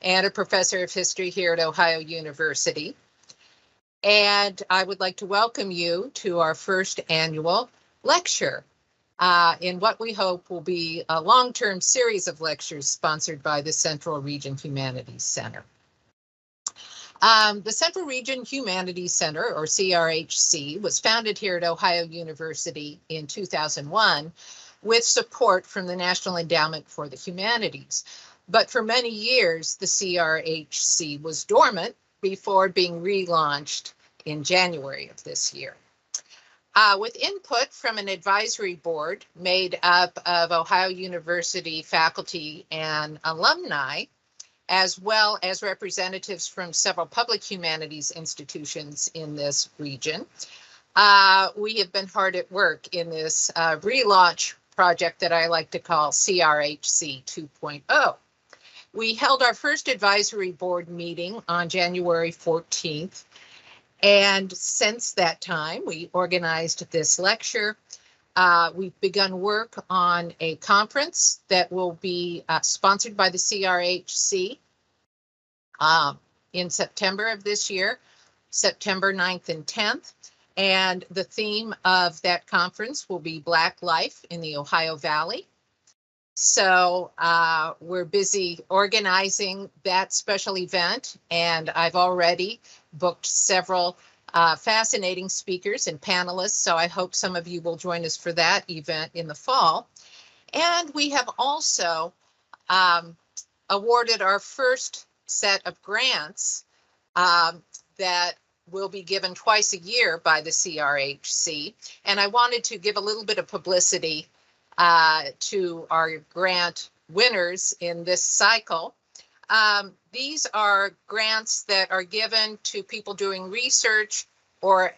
and a professor of history here at Ohio University. And I would like to welcome you to our first annual lecture in what we hope will be a long-term series of lectures sponsored by the Central Region Humanities Center. The Central Region Humanities Center, or CRHC, was founded here at Ohio University in 2001 with support from the National Endowment for the Humanities. But for many years, the CRHC was dormant before being relaunched in January of this year. With input from an advisory board made up of Ohio University faculty and alumni, as well as representatives from several public humanities institutions in this region, we have been hard at work in this relaunch project that I like to call CRHC 2.0. We held our first advisory board meeting on January 14th. And since that time, we organized this lecture. We've begun work on a conference that will be sponsored by the CRHC in September of this year, September 9th and 10th. And the theme of that conference will be Black Life in the Ohio Valley. So we're busy organizing that special event, and I've already booked several fascinating speakers and panelists, so I hope some of you will join us for that event in the fall. And we have also awarded our first set of grants that will be given twice a year by the CRHC, and I wanted to give a little bit of publicity to our grant winners in this cycle. These are grants that are given to people doing research or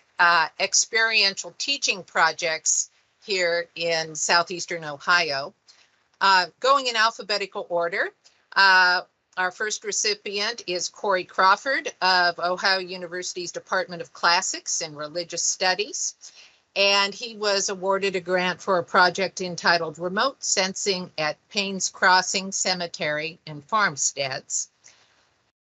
experiential teaching projects here in Southeastern Ohio. Going in alphabetical order, our first recipient is Corey Crawford of Ohio University's Department of Classics and Religious Studies. And he was awarded a grant for a project entitled Remote Sensing at Paynes Crossing Cemetery and Farmsteads.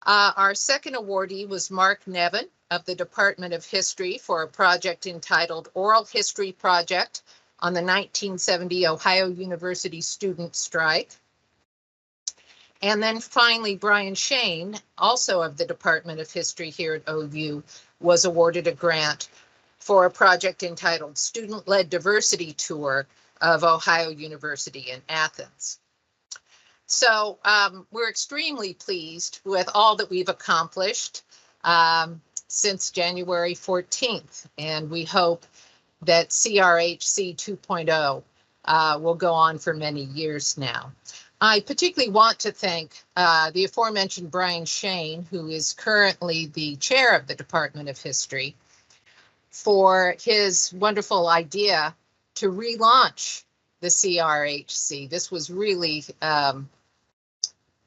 Our second awardee was Mark Nevin of the Department of History for a project entitled Oral History Project on the 1970 Ohio University Student Strike. And then finally, Brian Shane, also of the Department of History here at OU, was awarded a grant for a project entitled Student-Led Diversity Tour of Ohio University in Athens. So we're extremely pleased with all that we've accomplished since January 14th, and we hope that CRHC 2.0 will go on for many years now. I particularly want to thank the aforementioned Brian Shane, who is currently the chair of the Department of History, for his wonderful idea to relaunch the CRHC. This was really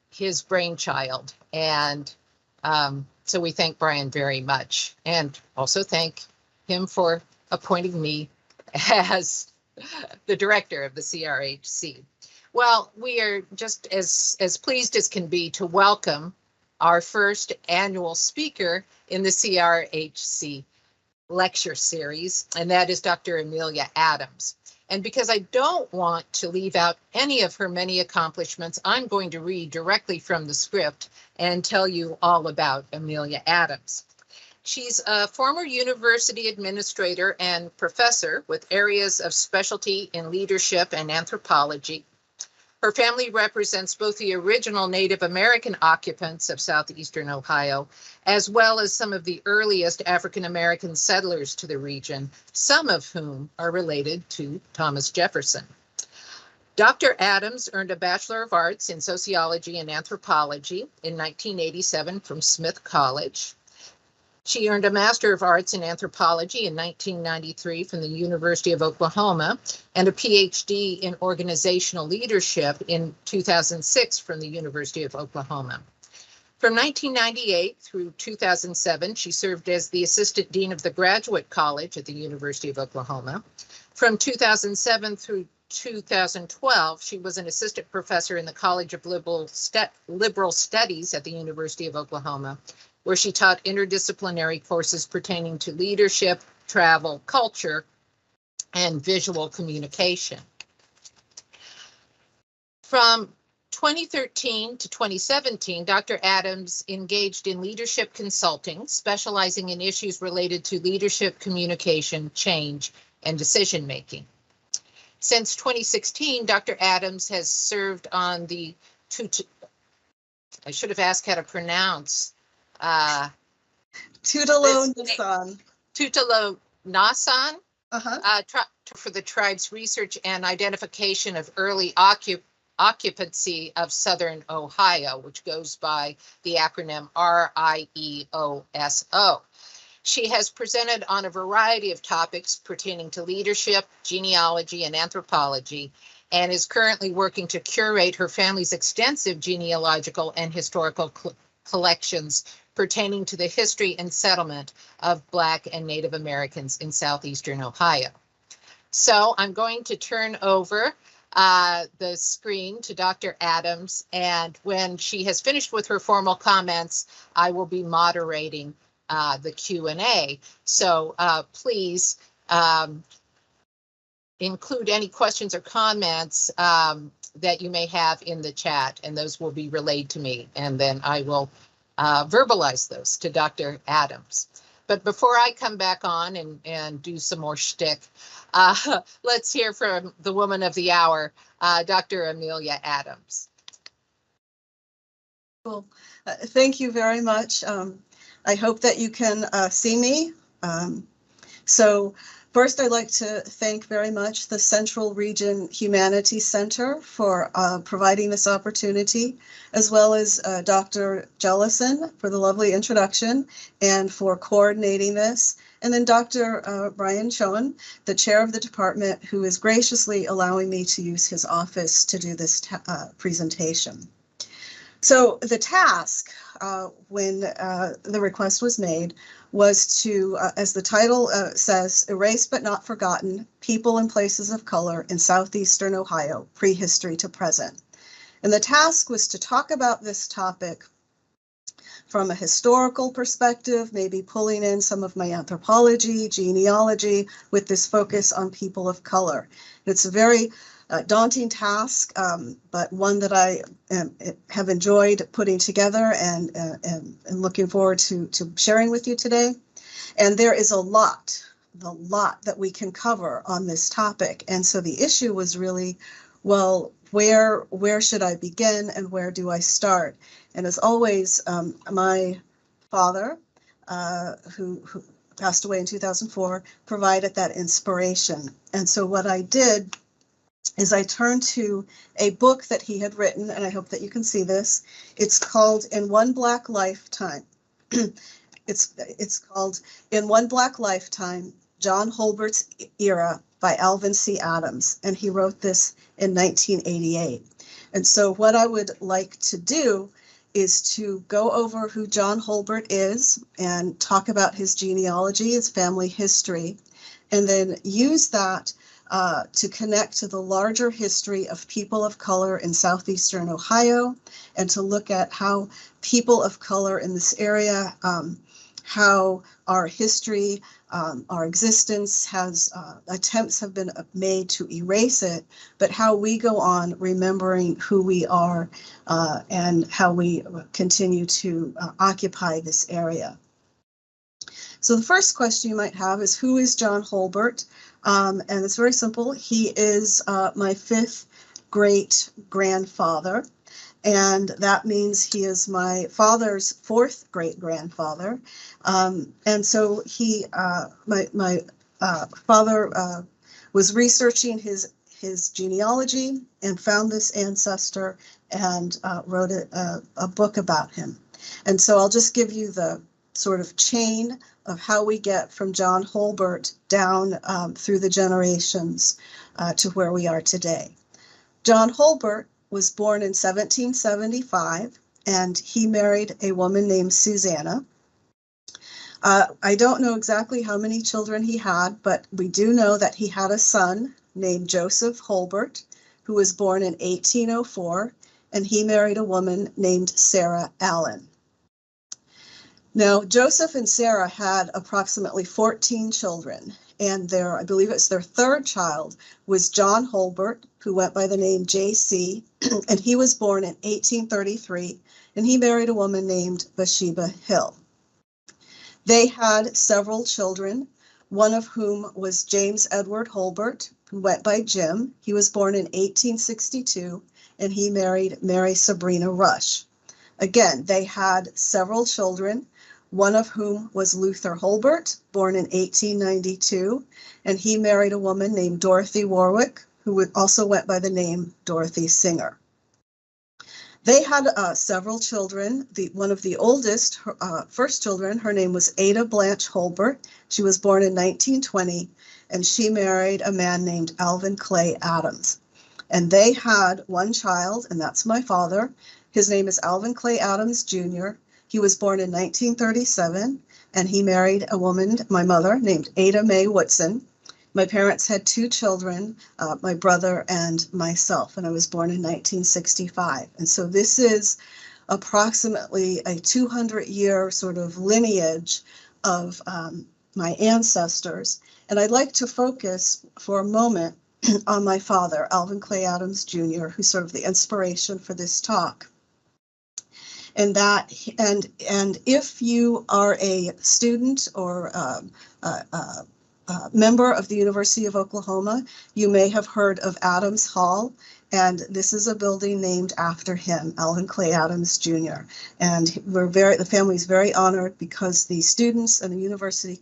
his brainchild, and so we thank Brian very much, and also thank him for appointing me as the director of the CRHC. Well, we are just as pleased as can be to welcome our first annual speaker in the CRHC lecture series, and that is Dr. Amelia Adams. And because I don't want to leave out any of her many accomplishments, I'm going to read directly from the script and tell you all about Amelia Adams. She's a former university administrator and professor with areas of specialty in leadership and anthropology. Her family represents both the original Native American occupants of Southeastern Ohio, as well as some of the earliest African American settlers to the region, some of whom are related to Thomas Jefferson. Dr. Adams earned a Bachelor of Arts in Sociology and Anthropology in 1987 from Smith College. She earned a Master of Arts in Anthropology in 1993 from the University of Oklahoma and a Ph.D. in Organizational Leadership in 2006 from the University of Oklahoma. From 1998 through 2007, she served as the Assistant Dean of the Graduate College at the University of Oklahoma. From 2007 through 2012, she was an assistant professor in the College of Liberal Studies at the University of Oklahoma, where she taught interdisciplinary courses pertaining to leadership, travel, culture, and visual communication. From 2013 to 2017, Dr. Adams engaged in leadership consulting, specializing in issues related to leadership, communication, change, and decision-making. Since 2016, Dr. Adams has served on the, I should have asked how to pronounce, Tutelo Nasan. Tutelo Nasan, for the tribe's research and identification of early occupancy of Southern Ohio, which goes by the acronym RIEOSO. She has presented on a variety of topics pertaining to leadership, genealogy, and anthropology, and is currently working to curate her family's extensive genealogical and historical collections pertaining to the history and settlement of Black and Native Americans in Southeastern Ohio. So I'm going to turn over the screen to Dr. Adams, and when she has finished with her formal comments, I will be moderating the Q&A. So please include any questions or comments that you may have in the chat, and those will be relayed to me, and then I will verbalize those to Dr. Adams. But before I come back on and do some more shtick, let's hear from the woman of the hour, Dr. Amelia Adams. Cool. Thank you very much. I hope that you can see me. So first, I'd like to thank very much the Central Region Humanities Center for providing this opportunity, as well as Dr. Jemison for the lovely introduction and for coordinating this. And then Dr. Brian Chowan, the chair of the department, who is graciously allowing me to use his office to do this presentation. So the task when the request was made was to, as the title says, Erased but Not Forgotten, People and Places of Color in Southeastern Ohio, Prehistory to Present. And the task was to talk about this topic from a historical perspective, maybe pulling in some of my anthropology, genealogy, with this focus on people of color. It's a very daunting task, but one that I have enjoyed putting together and looking forward to sharing with you today. And there is a lot that we can cover on this topic. And so the issue was really, well, where should I begin and where do I start? And as always, my father, who passed away in 2004, provided that inspiration. And so what I did is I turned to a book that he had written, and I hope that you can see this. It's called In One Black Lifetime. It's called In One Black Lifetime, John Holbert's Era by Alvin C. Adams, and he wrote this in 1988. And so what I would like to do is to go over who John Holbert is and talk about his genealogy, his family history, and then use that to connect to the larger history of people of color in Southeastern Ohio, and to look at how people of color in this area, how our history, our existence has, attempts have been made to erase it, but how we go on remembering who we are and how we continue to occupy this area. So the first question you might have is, who is John Holbert? And it's very simple. He is my fifth great grandfather, and that means he is my father's fourth great grandfather. And so he, my father was researching his genealogy and found this ancestor and wrote a book about him. And so I'll just give you the sort of chain of how we get from John Holbert down through the generations to where we are today. John Holbert was born in 1775, and he married a woman named Susanna. I don't know exactly how many children he had, but we do know that he had a son named Joseph Holbert, who was born in 1804, and he married a woman named Sarah Allen. Now, Joseph and Sarah had approximately 14 children, and I believe it's their third child was John Holbert, who went by the name J.C., and he was born in 1833, and he married a woman named Bathsheba Hill. They had several children, one of whom was James Edward Holbert, who went by Jim. He was born in 1862, and he married Mary Sabrina Rush. Again, they had several children, one of whom was Luther Holbert, born in 1892, and he married a woman named Dorothy Warwick, who also went by the name Dorothy Singer. They had several children. One of the oldest, first children, her name was Ada Blanche Holbert. She was born in 1920, and she married a man named Alvin Clay Adams. And they had one child, and that's my father. His name is Alvin Clay Adams, Jr. He was born in 1937, and he married a woman, my mother, named Ada Mae Woodson. My parents had two children, my brother and myself, and I was born in 1965. And so this is approximately a 200-year sort of lineage of my ancestors. And I'd like to focus for a moment on my father, Alvin Clay Adams, Jr., who's sort of the inspiration for this talk. And if you are a student or member of the University of Oklahoma, you may have heard of Adams Hall, and this is a building named after him, Alvin Clay Adams, Jr. And the family is very honored because the students and the university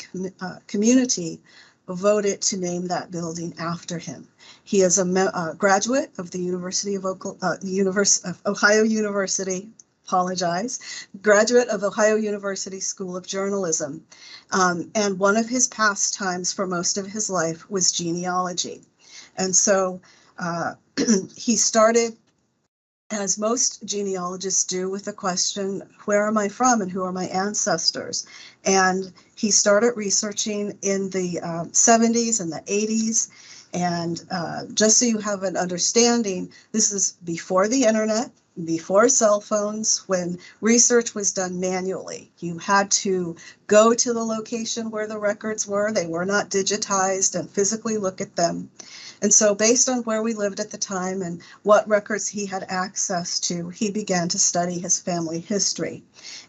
community voted to name that building after him. He is a graduate of the University of Ohio University. Graduate of Ohio University School of Journalism. And one of his pastimes for most of his life was genealogy. And so he started, as most genealogists do, with the question, where am I from and who are my ancestors? And he started researching in the 70s and the 80s. And just so you have an understanding, this is before the internet, before cell phones, when research was done manually. You had to go to the location where the records were. They were not digitized, and physically look at them. And so based on where we lived at the time and what records he had access to, he began to study his family history.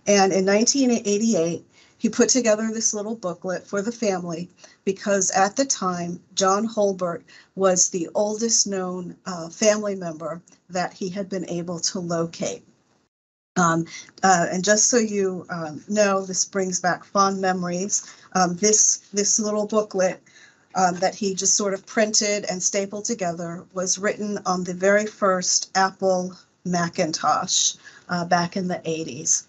And in 1988, he put together this little booklet for the family because at the time, John Holbert was the oldest known family member that he had been able to locate. And just so you know, this brings back fond memories. This little booklet that he just sort of printed and stapled together was written on the very first Apple Macintosh back in the 80s.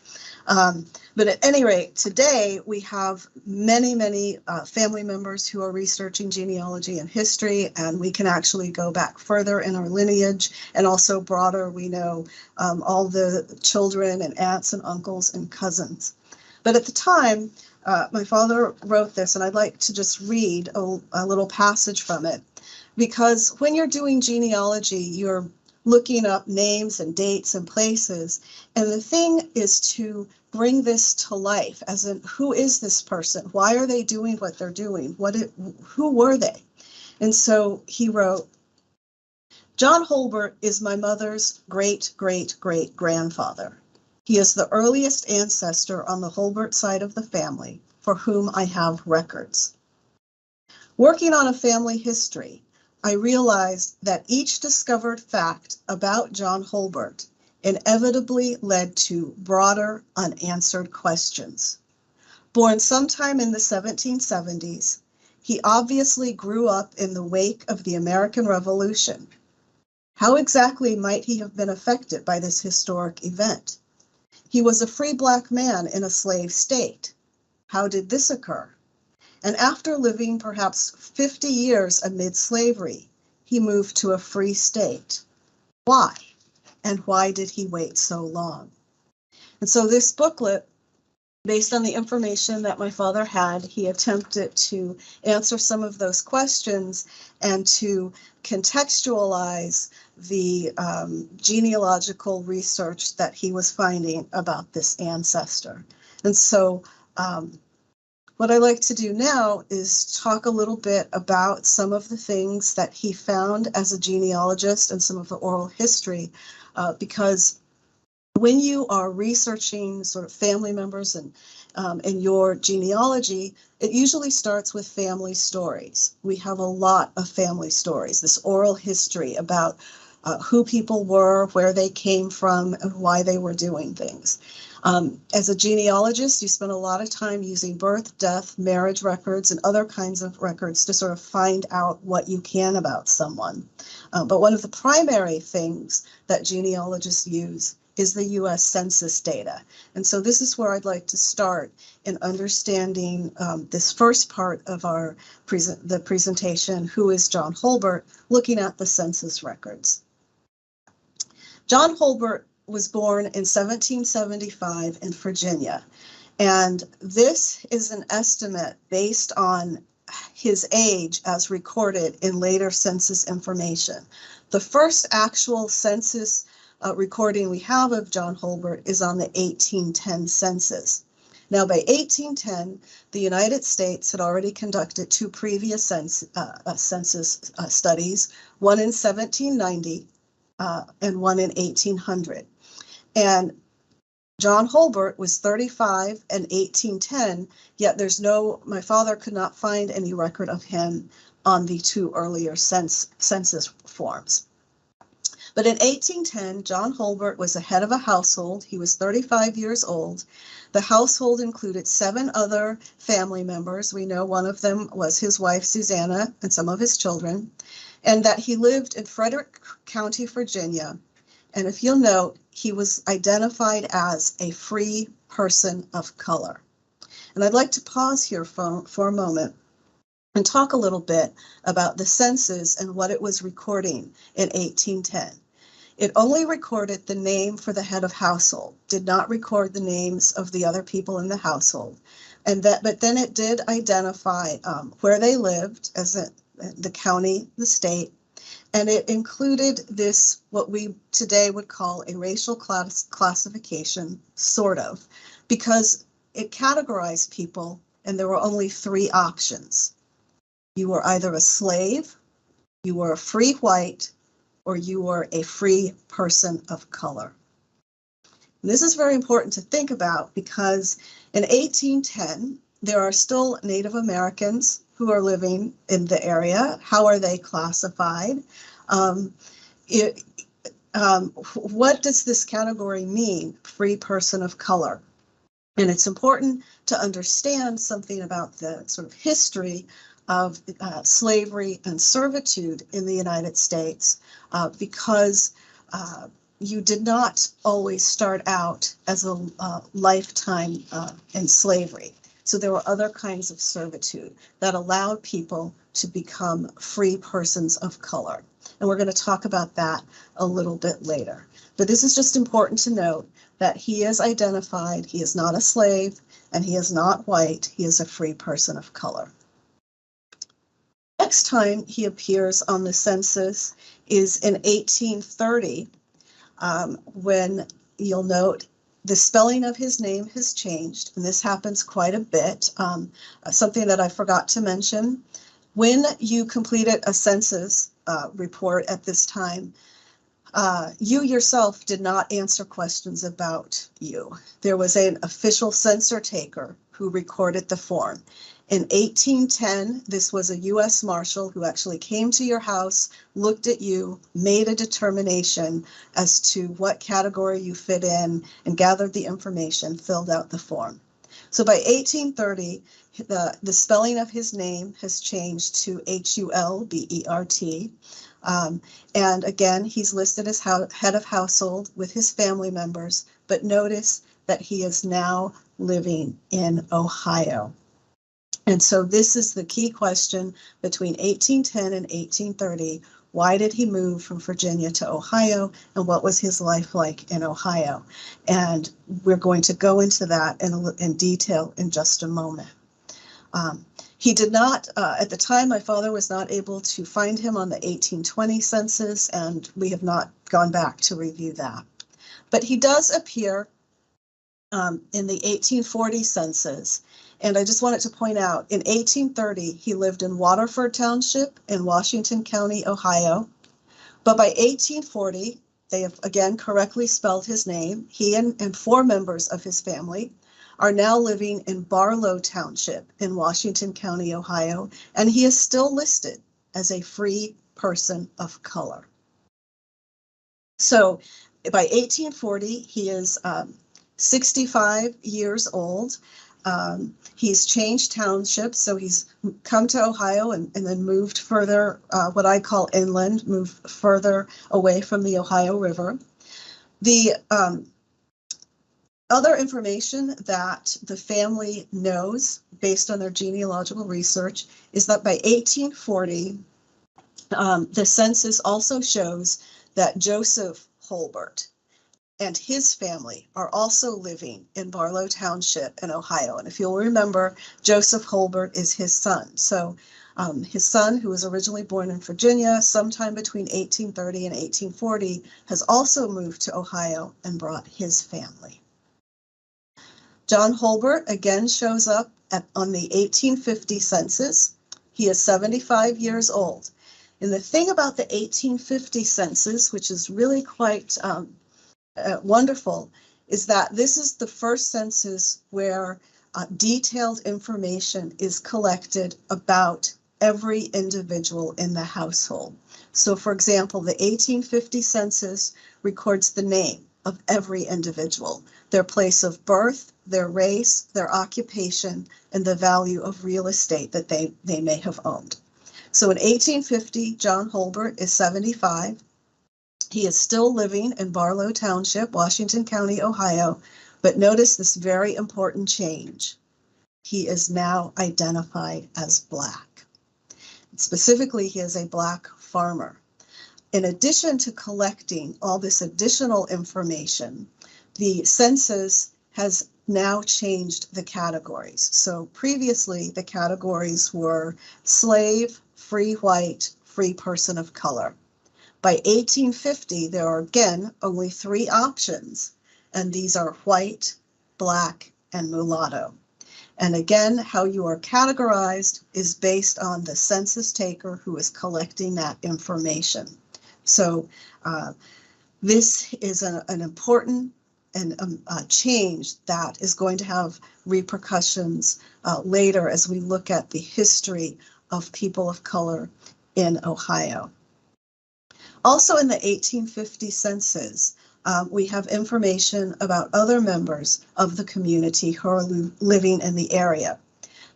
But at any rate, today we have many family members who are researching genealogy and history, and we can actually go back further in our lineage, and also broader. We know all the children and aunts and uncles and cousins. But at the time, my father wrote this, and I'd like to just read a little passage from it, because when you're doing genealogy, you're looking up names and dates and places. And the thing is to bring this to life, as in, who is this person? Why are they doing what they're doing? Who were they? And so he wrote, John Holbert is my mother's great-great-great-grandfather. He is the earliest ancestor on the Holbert side of the family for whom I have records. Working on a family history, I realized that each discovered fact about John Holbert inevitably led to broader unanswered questions. Born sometime in the 1770s, he obviously grew up in the wake of the American Revolution. How exactly might he have been affected by this historic event? He was a free black man in a slave state. How did this occur? And after living perhaps 50 years amid slavery, he moved to a free state. Why? And why did he wait so long? And so this booklet Based on the information that my father had, he attempted to answer some of those questions and to contextualize the genealogical research that he was finding about this ancestor. And so what I like to do now is talk a little bit about some of the things that he found as a genealogist and some of the oral history, because when you are researching sort of family members and in your genealogy, it usually starts with family stories. We have a lot of family stories, this oral history about who people were, where they came from, and why they were doing things. As a genealogist, you spend a lot of time using birth, death, marriage records, and other kinds of records to sort of find out what you can about someone. But one of the primary things that genealogists use is the U.S. Census data. And so this is where I'd like to start in understanding this first part of our presentation, Who is John Holbert, looking at the census records. John Holbert was born in 1775 in Virginia, and this is an estimate based on his age as recorded in later census information. The first actual census recording we have of John Holbert is on the 1810 census. Now, by 1810, the United States had already conducted two previous census studies, one in 1790 and one in 1800. And John Holbert was 35 in 1810, yet my father could not find any record of him on the two earlier census forms. But in 1810, John Holbert was the head of a household. He was 35 years old. The household included 7 other family members. We know one of them was his wife, Susanna, and some of his children, and that he lived in Frederick County, Virginia. And if you'll note, he was identified as a free person of color. And I'd like to pause here for a moment and talk a little bit about the census and what it was recording in 1810. It only recorded the name for the head of household, did not record the names of the other people in the household. But then it did identify where they lived, as the county, the state, and it included this, what we today would call a racial classification, sort of, because it categorized people, and there were only 3 options. You were either a slave, you were a free white, or you were a free person of color. And this is very important to think about because in 1810, there are still Native Americans who are living in the area. How are they classified? What does this category mean, free person of color? And it's important to understand something about the sort of history of slavery and servitude in the United States because you did not always start out as a lifetime in slavery. So there were other kinds of servitude that allowed people to become free persons of color. And we're going to talk about that a little bit later. But this is just important to note that he is identified, he is not a slave, and he is not white, he is a free person of color. Next time he appears on the census is in 1830, when you'll note the spelling of his name has changed, and this happens quite a bit. Something that I forgot to mention, when you completed a census report at this time, you yourself did not answer questions about you. There was an official censor taker who recorded the form. In 1810, this was a U.S. Marshal who actually came to your house, looked at you, made a determination as to what category you fit in, and gathered the information, filled out the form. So by 1830, the spelling of his name has changed to Hulbert. And again, he's listed as head of household with his family members, but notice that he is now living in Ohio. And so this is the key question between 1810 and 1830. Why did he move from Virginia to Ohio, and what was his life like in Ohio? And we're going to go into that in detail in just a moment. He did not, at the time, my father was not able to find him on the 1820 census, and we have not gone back to review that. But he does appear in the 1840 census. And I just wanted to point out, in 1830, he lived in Waterford Township in Washington County, Ohio. But by 1840, they have again correctly spelled his name. He and 4 members of his family are now living in Barlow Township in Washington County, Ohio, and he is still listed as a free person of color. So by 1840, he is 65 years old. He's changed townships, so he's come to Ohio and then moved further, what I call inland, moved further away from the Ohio River. The other information that the family knows based on their genealogical research is that by 1840, the census also shows that Joseph Holbert and his family are also living in Barlow Township in Ohio. And if you'll remember, Joseph Holbert is his son. So his son, who was originally born in Virginia, sometime between 1830 and 1840, has also moved to Ohio and brought his family. John Holbert again shows up on the 1850 census. He is 75 years old. And the thing about the 1850 census, which is really quite wonderful, is that this is the first census where detailed information is collected about every individual in the household. So for example, the 1850 census records the name of every individual, their place of birth, their race, their occupation, and the value of real estate that they may have owned. So in 1850, John Holbert is 75. He is still living in Barlow Township, Washington County, Ohio, but notice this very important change. He is now identified as Black. Specifically, he is a Black farmer. In addition to collecting all this additional information, the census has now changed the categories. So previously, the categories were slave, free white, free person of color. By 1850, there are again only 3 options, and these are white, Black, and mulatto. And again, how you are categorized is based on the census taker who is collecting that information. So this is an important change that is going to have repercussions later as we look at the history of people of color in Ohio. Also in the 1850 census, we have information about other members of the community who are living in the area.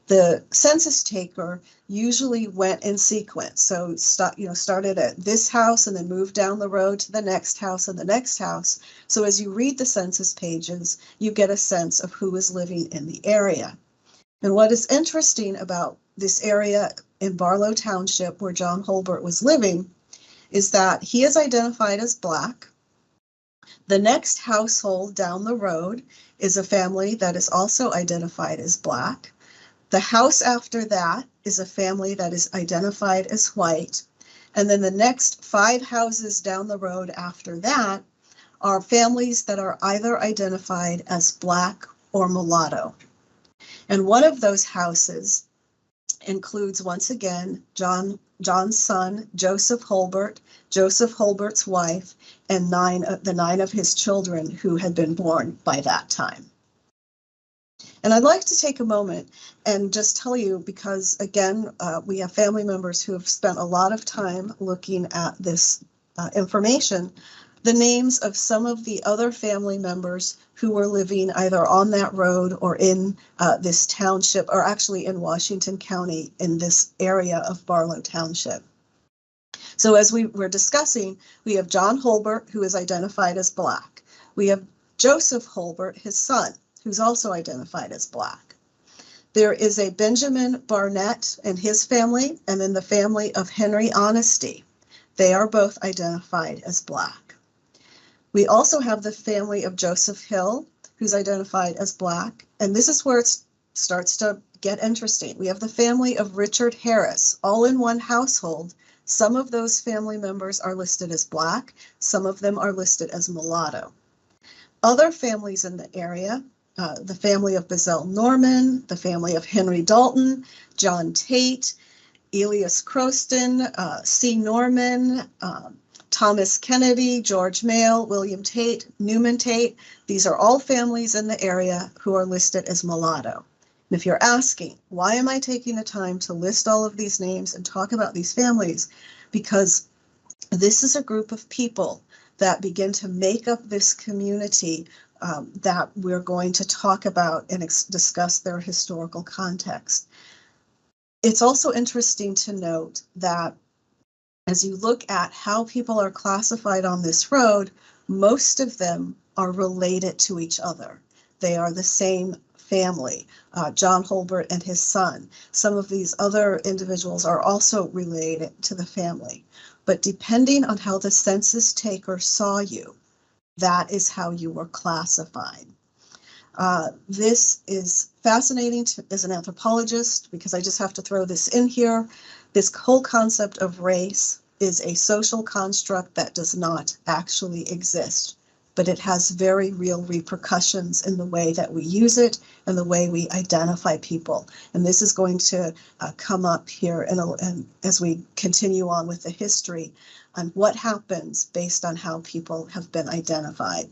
The census taker usually went in sequence, so started at this house and then moved down the road to the next house and the next house. So as you read the census pages, you get a sense of who is living in the area. And what is interesting about this area in Barlow Township where John Holbert was living is that he is identified as Black. The next household down the road is a family that is also identified as Black. The house after that is a family that is identified as white. And then the next 5 houses down the road after that are families that are either identified as Black or mulatto. And one of those houses includes, once again, John's son, Joseph Holbert, Joseph Holbert's wife, and the 9 of his children who had been born by that time. And I'd like to take a moment and just tell you, because again, we have family members who have spent a lot of time looking at this information, the names of some of the other family members who were living either on that road or in this township, or actually in Washington County in this area of Barlow Township. So as we were discussing, we have John Holbert, who is identified as Black. We have Joseph Holbert, his son, who's also identified as Black. There is a Benjamin Barnett and his family, and then the family of Henry Honesty. They are both identified as Black. We also have the family of Joseph Hill, who's identified as Black. And this is where it starts to get interesting. We have the family of Richard Harris, all in one household. Some of those family members are listed as Black. Some of them are listed as mulatto. Other families in the area, the family of Bezell Norman, the family of Henry Dalton, John Tate, Elias Croston, C. Norman, Thomas Kennedy, George Mayle, William Tate, Newman Tate. These are all families in the area who are listed as mulatto. And if you're asking, why am I taking the time to list all of these names and talk about these families? Because this is a group of people that begin to make up this community that we're going to talk about and discuss their historical context. It's also interesting to note that as you look at how people are classified on this road, most of them are related to each other. They are the same family, John Holbert and his son. Some of these other individuals are also related to the family. But depending on how the census taker saw you, that is how you were classified. This is fascinating as an anthropologist because I just have to throw this in here. This whole concept of race is a social construct that does not actually exist, but it has very real repercussions in the way that we use it and the way we identify people. And this is going to come up here and as we continue on with the history on what happens based on how people have been identified.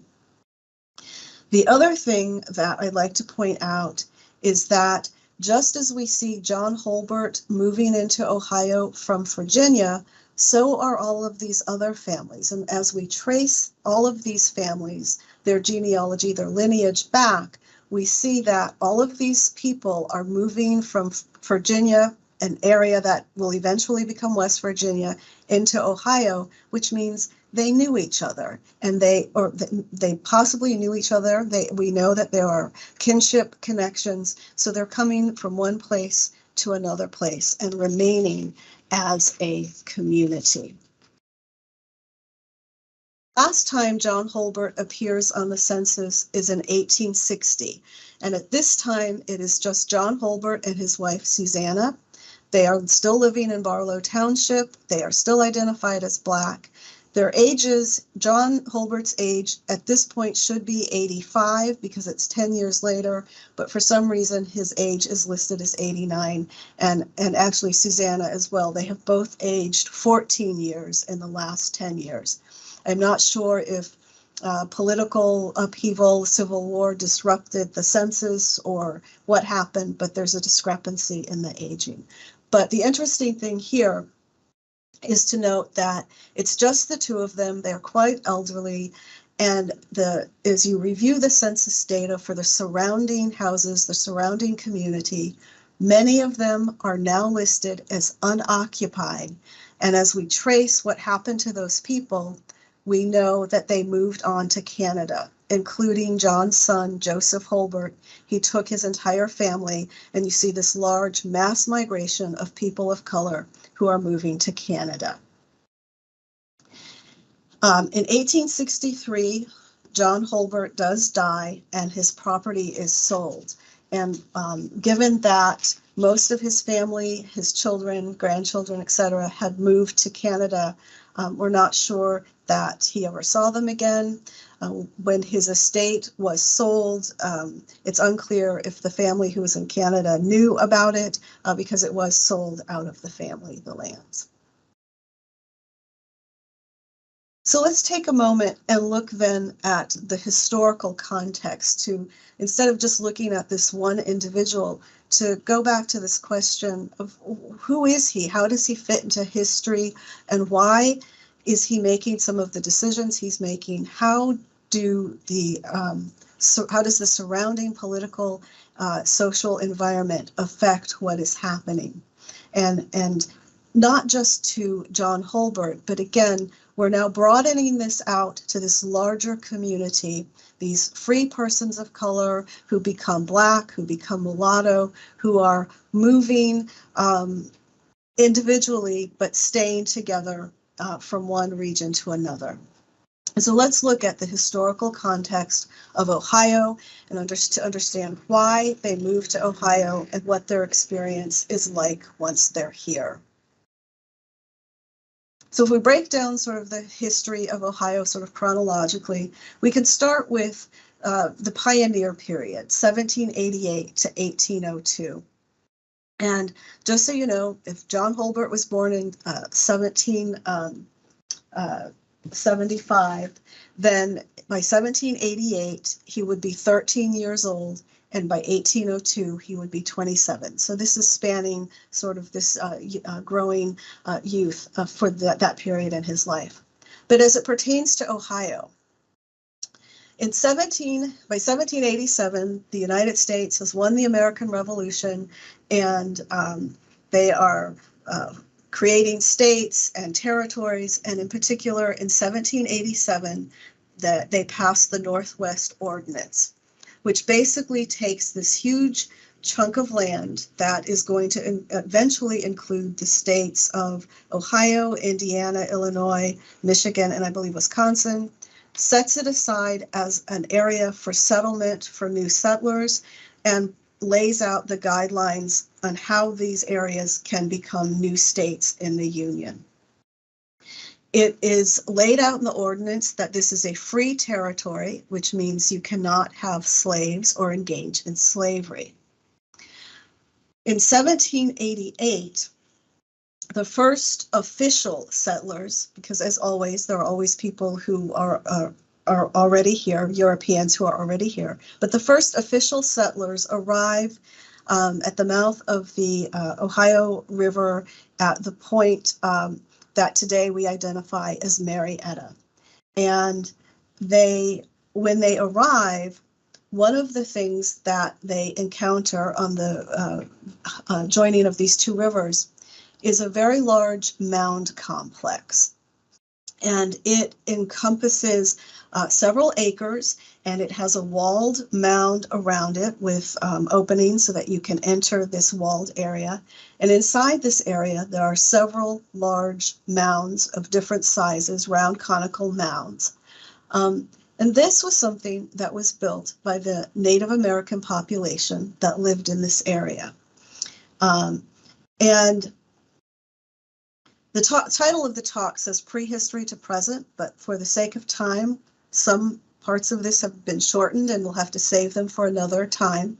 The other thing that I'd like to point out is that just as we see John Holbert moving into Ohio from Virginia, so are all of these other families. And as we trace all of these families, their genealogy, their lineage back, we see that all of these people are moving from Virginia, an area that will eventually become West Virginia, into Ohio, which means they knew each other, and they possibly knew each other. We know that there are kinship connections, so they're coming from one place to another place and remaining as a community. Last time John Holbert appears on the census is in 1860, and at this time it is just John Holbert and his wife Susanna. They are still living in Barlow Township. They are still identified as Black. Their ages, John Holbert's age at this point should be 85 because it's 10 years later, but for some reason his age is listed as 89, and actually Susanna as well. They have both aged 14 years in the last 10 years. I'm not sure if political upheaval, civil war disrupted the census or what happened, but there's a discrepancy in the aging. But the interesting thing here is to note that it's just the two of them. They're quite elderly, and as you review the census data for the surrounding houses, the surrounding community, many of them are now listed as unoccupied. And as we trace what happened to those people, we know that they moved on to Canada, including John's son, Joseph Holbert. He took his entire family, and you see this large mass migration of people of color who are moving to Canada. In 1863, John Holbert does die and his property is sold. And given that most of his family, his children, grandchildren, etc., had moved to Canada, we're not sure that he ever saw them again. When his estate was sold, it's unclear if the family who was in Canada knew about it because it was sold out of the family, the lands. So let's take a moment and look then at the historical context to, instead of just looking at this one individual, to go back to this question of who is he? How does he fit into history? And why is he making some of the decisions he's making? How does the surrounding political, social environment affect what is happening? And not just to John Holbert, but again, we're now broadening this out to this larger community, these free persons of color who become Black, who become mulatto, who are moving individually, but staying together from one region to another. So let's look at the historical context of Ohio and to understand why they moved to Ohio and what their experience is like once they're here. So if we break down sort of the history of Ohio sort of chronologically, we can start with the pioneer period, 1788 to 1802. And just so you know, if John Holbert was born in 1775, then by 1788, he would be 13 years old, and by 1802, he would be 27. So this is spanning sort of this growing youth for that period in his life. But as it pertains to Ohio, by 1787, the United States has won the American Revolution, and they are creating states and territories, and in particular in 1787, they passed the Northwest Ordinance, which basically takes this huge chunk of land that is going to eventually include the states of Ohio, Indiana, Illinois, Michigan, and I believe Wisconsin, sets it aside as an area for settlement for new settlers, and lays out the guidelines on how these areas can become new states in the Union. It is laid out in the ordinance that this is a free territory, which means you cannot have slaves or engage in slavery. In 1788, the first official settlers, because as always, there are always people who are already here, Europeans who are already here, but the first official settlers arrive at the mouth of the Ohio River at the point that today we identify as Marietta. And when they arrive, one of the things that they encounter on the joining of these two rivers is a very large mound complex. And it encompasses several acres, and it has a walled mound around it with openings so that you can enter this walled area. And inside this area, there are several large mounds of different sizes, round conical mounds. And this was something that was built by the Native American population that lived in this area. And the title of the talk says Prehistory to Present, but for the sake of time, some parts of this have been shortened and we'll have to save them for another time.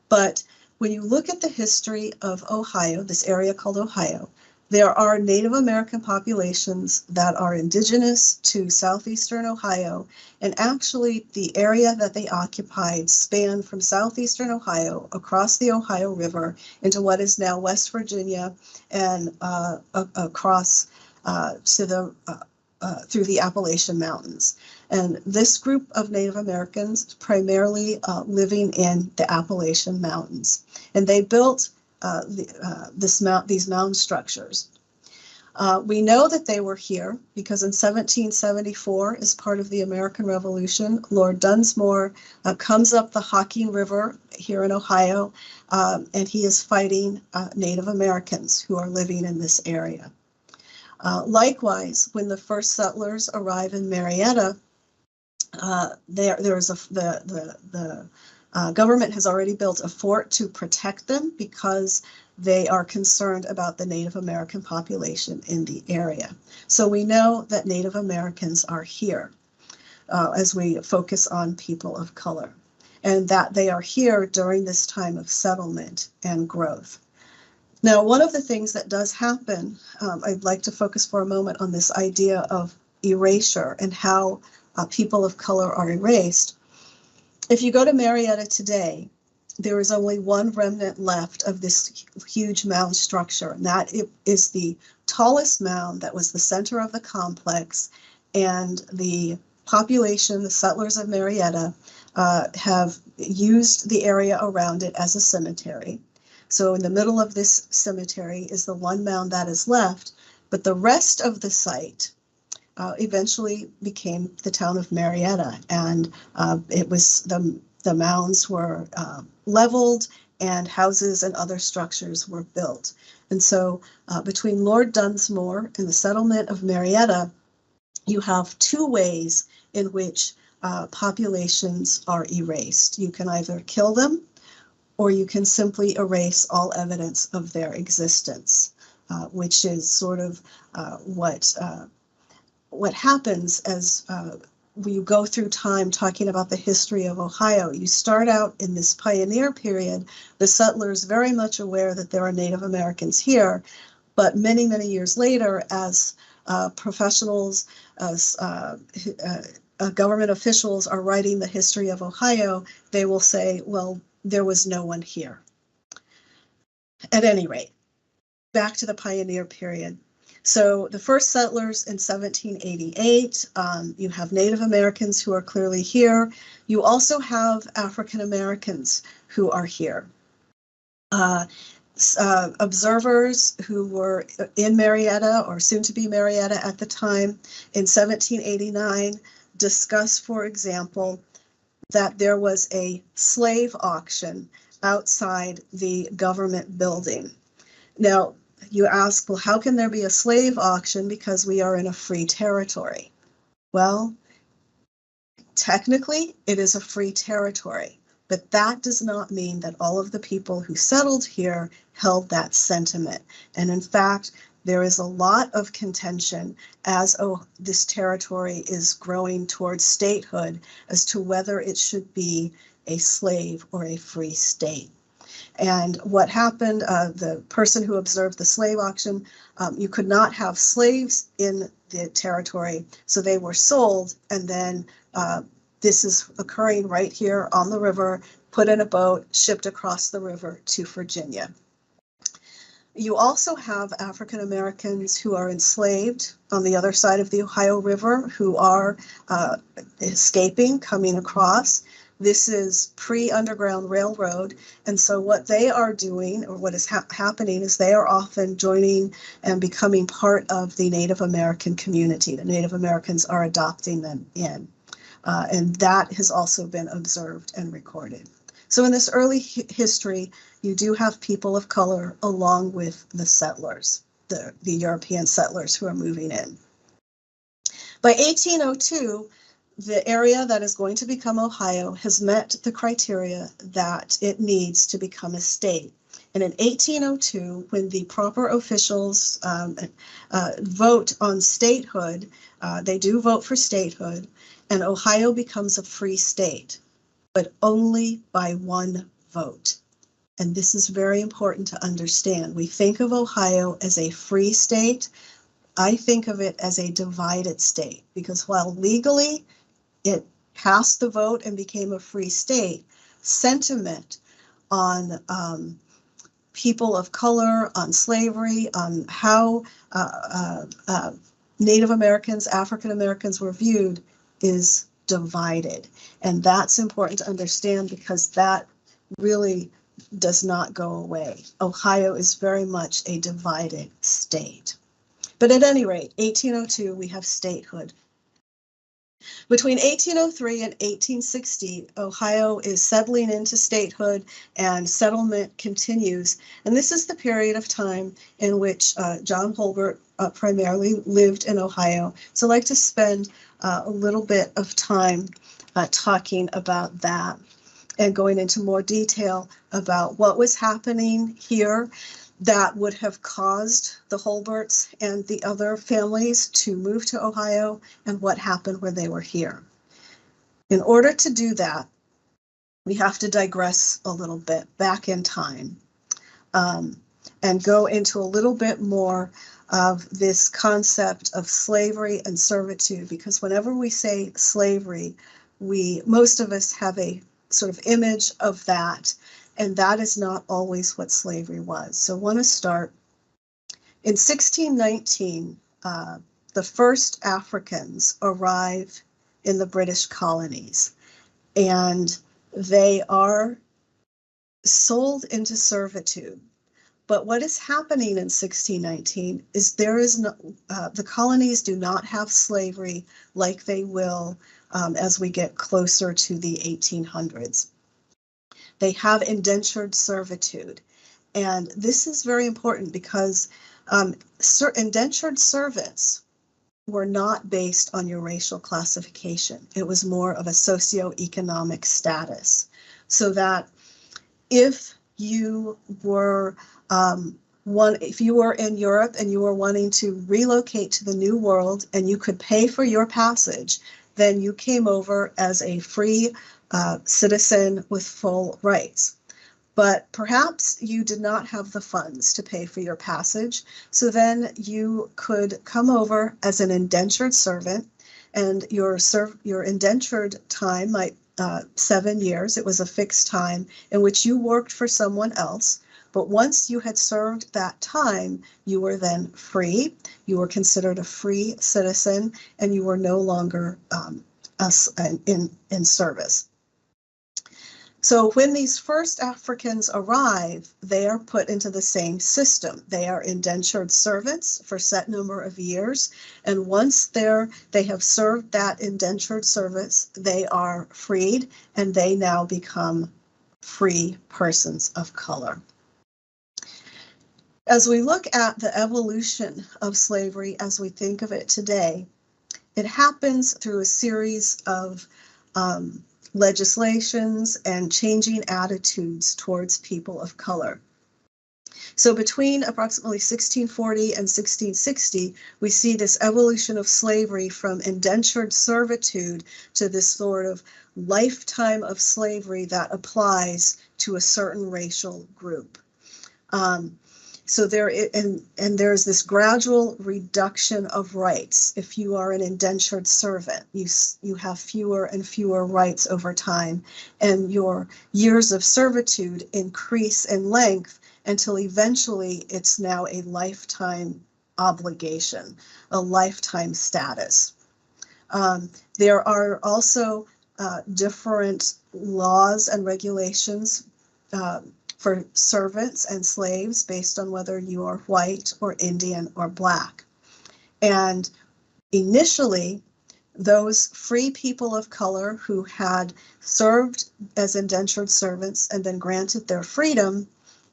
But when you look at the history of Ohio, this area called Ohio, there are Native American populations that are indigenous to southeastern Ohio, and actually the area that they occupied spanned from southeastern Ohio across the Ohio River into what is now West Virginia and across through the Appalachian Mountains. And this group of Native Americans primarily living in the Appalachian Mountains, and they built these mound structures. We know that they were here because in 1774, as part of the American Revolution, Lord Dunsmore comes up the Hocking River here in Ohio, and he is fighting Native Americans who are living in this area. Likewise, when the first settlers arrive in Marietta, the government has already built a fort to protect them because they are concerned about the Native American population in the area. So we know that Native Americans are here as we focus on people of color, and that they are here during this time of settlement and growth. Now, one of the things that does happen, I'd like to focus for a moment on this idea of erasure and how people of color are erased. If you go to Marietta today, there is only one remnant left of this huge mound structure, and that is the tallest mound that was the center of the complex, and the population, the settlers of Marietta, have used the area around it as a cemetery. So in the middle of this cemetery is the one mound that is left, but the rest of the site eventually became the town of Marietta, and it was the mounds were leveled and houses and other structures were built. And so between Lord Dunsmore and the settlement of Marietta, you have two ways in which populations are erased. You can either kill them, or you can simply erase all evidence of their existence, which is sort of what happens as you go through time talking about the history of Ohio. You start out in this pioneer period, the settlers very much aware that there are Native Americans here, but many, many years later, as professionals, as government officials are writing the history of Ohio, they will say, well, there was no one here. At any rate, back to the pioneer period. So the first settlers in 1788, you have Native Americans who are clearly here. You also have African Americans who are here. Observers who were in Marietta or soon to be Marietta at the time in 1789 discuss, for example, that there was a slave auction outside the government building. Now, you ask, well, how can there be a slave auction because we are in a free territory? Well, technically, it is a free territory, but that does not mean that all of the people who settled here held that sentiment. And in fact, there is a lot of contention as this territory is growing towards statehood as to whether it should be a slave or a free state. And what happened, the person who observed the slave auction, you could not have slaves in the territory, so they were sold, and then this is occurring right here on the river, put in a boat, shipped across the river to Virginia. You also have African Americans who are enslaved on the other side of the Ohio River who are escaping, coming across. This is pre-Underground Railroad, and so what they are doing, or what is happening, is they are often joining and becoming part of the Native American community. The Native Americans are adopting them in, and that has also been observed and recorded. So in this early history, you do have people of color along with the settlers, the European settlers who are moving in. By 1802, the area that is going to become Ohio has met the criteria that it needs to become a state. And in 1802, when the proper officials vote on statehood, they do vote for statehood, and Ohio becomes a free state, but only by one vote. And this is very important to understand. We think of Ohio as a free state. I think of it as a divided state, because while legally it passed the vote and became a free state, sentiment on people of color, on slavery, on how Native Americans, African Americans were viewed is divided. And that's important to understand because that really does not go away. Ohio is very much a divided state. But at any rate, 1802, we have statehood. Between 1803 and 1860, Ohio is settling into statehood and settlement continues. And this is the period of time in which John Holbert primarily lived in Ohio. So I'd like to spend a little bit of time talking about that and going into more detail about what was happening here that would have caused the Holberts and the other families to move to Ohio and what happened when they were here. In order to do that, we have to digress a little bit back in time and go into a little bit more of this concept of slavery and servitude, because whenever we say slavery, most of us have a sort of image of that, and that is not always what slavery was. So I want to start in 1619. The first Africans arrive in the British colonies, and they are sold into servitude. But what is happening in 1619 is the colonies do not have slavery like they will as we get closer to the 1800s. They have indentured servitude, And this is very important because indentured servants were not based on your racial classification. It was more of a socioeconomic status. So that if you were if you were in Europe and you were wanting to relocate to the New World and you could pay for your passage, then you came over as a free citizen with full rights. But perhaps you did not have the funds to pay for your passage, so then you could come over as an indentured servant, and your indentured time might 7 years. It was a fixed time in which you worked for someone else. But once you had served that time, you were then free. You were considered a free citizen, and you were no longer in service. So when these first Africans arrive, they are put into the same system. They are indentured servants for a set number of years. And once they have served that indentured service, they are freed, and they now become free persons of color. As we look at the evolution of slavery as we think of it today, it happens through a series of legislations and changing attitudes towards people of color. So between approximately 1640 and 1660, we see this evolution of slavery from indentured servitude to this sort of lifetime of slavery that applies to a certain racial group. So there's this gradual reduction of rights. If you are an indentured servant, you have fewer and fewer rights over time, and your years of servitude increase in length until eventually it's now a lifetime obligation, a lifetime status. There are also different laws and regulations for servants and slaves based on whether you are white or Indian or Black. And initially, those free people of color who had served as indentured servants and then granted their freedom,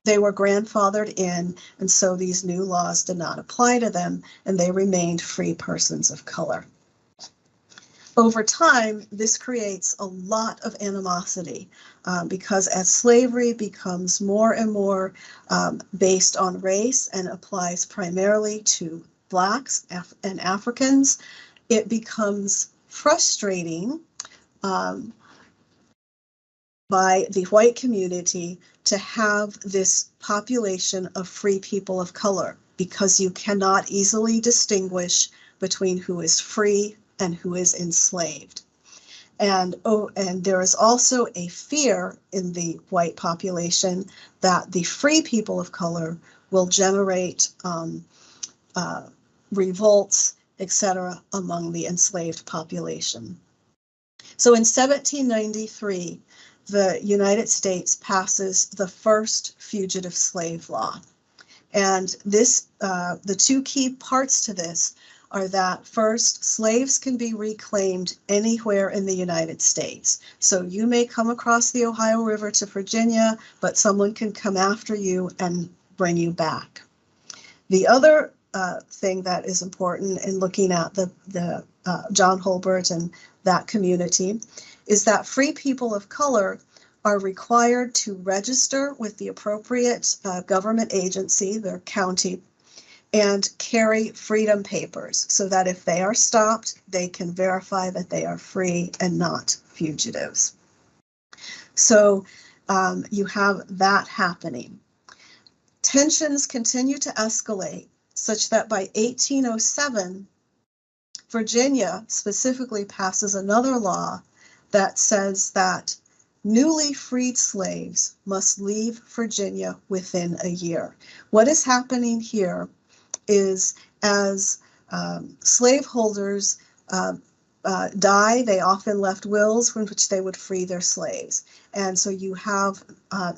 they were grandfathered in, and so these new laws did not apply to them, and they remained free persons of color. Over time, this creates a lot of animosity because as slavery becomes more and more based on race and applies primarily to Blacks and Africans, it becomes frustrating by the white community to have this population of free people of color, because you cannot easily distinguish between who is free and who is enslaved. And there is also a fear in the white population that the free people of color will generate revolts, etc., among the enslaved population. So in 1793, the United States passes the first fugitive slave law. And this, the two key parts to this are that first, slaves can be reclaimed anywhere in the United States. So you may come across the Ohio River to Virginia, but someone can come after you and bring you back. The other thing that is important in looking at the John Holbert and that community is that free people of color are required to register with the appropriate government agency, their county, and carry freedom papers so that if they are stopped, they can verify that they are free and not fugitives. So you have that happening. Tensions continue to escalate such that by 1807, Virginia specifically passes another law that says that newly freed slaves must leave Virginia within a year. What is happening here is as slaveholders die, they often left wills in which they would free their slaves. And so you have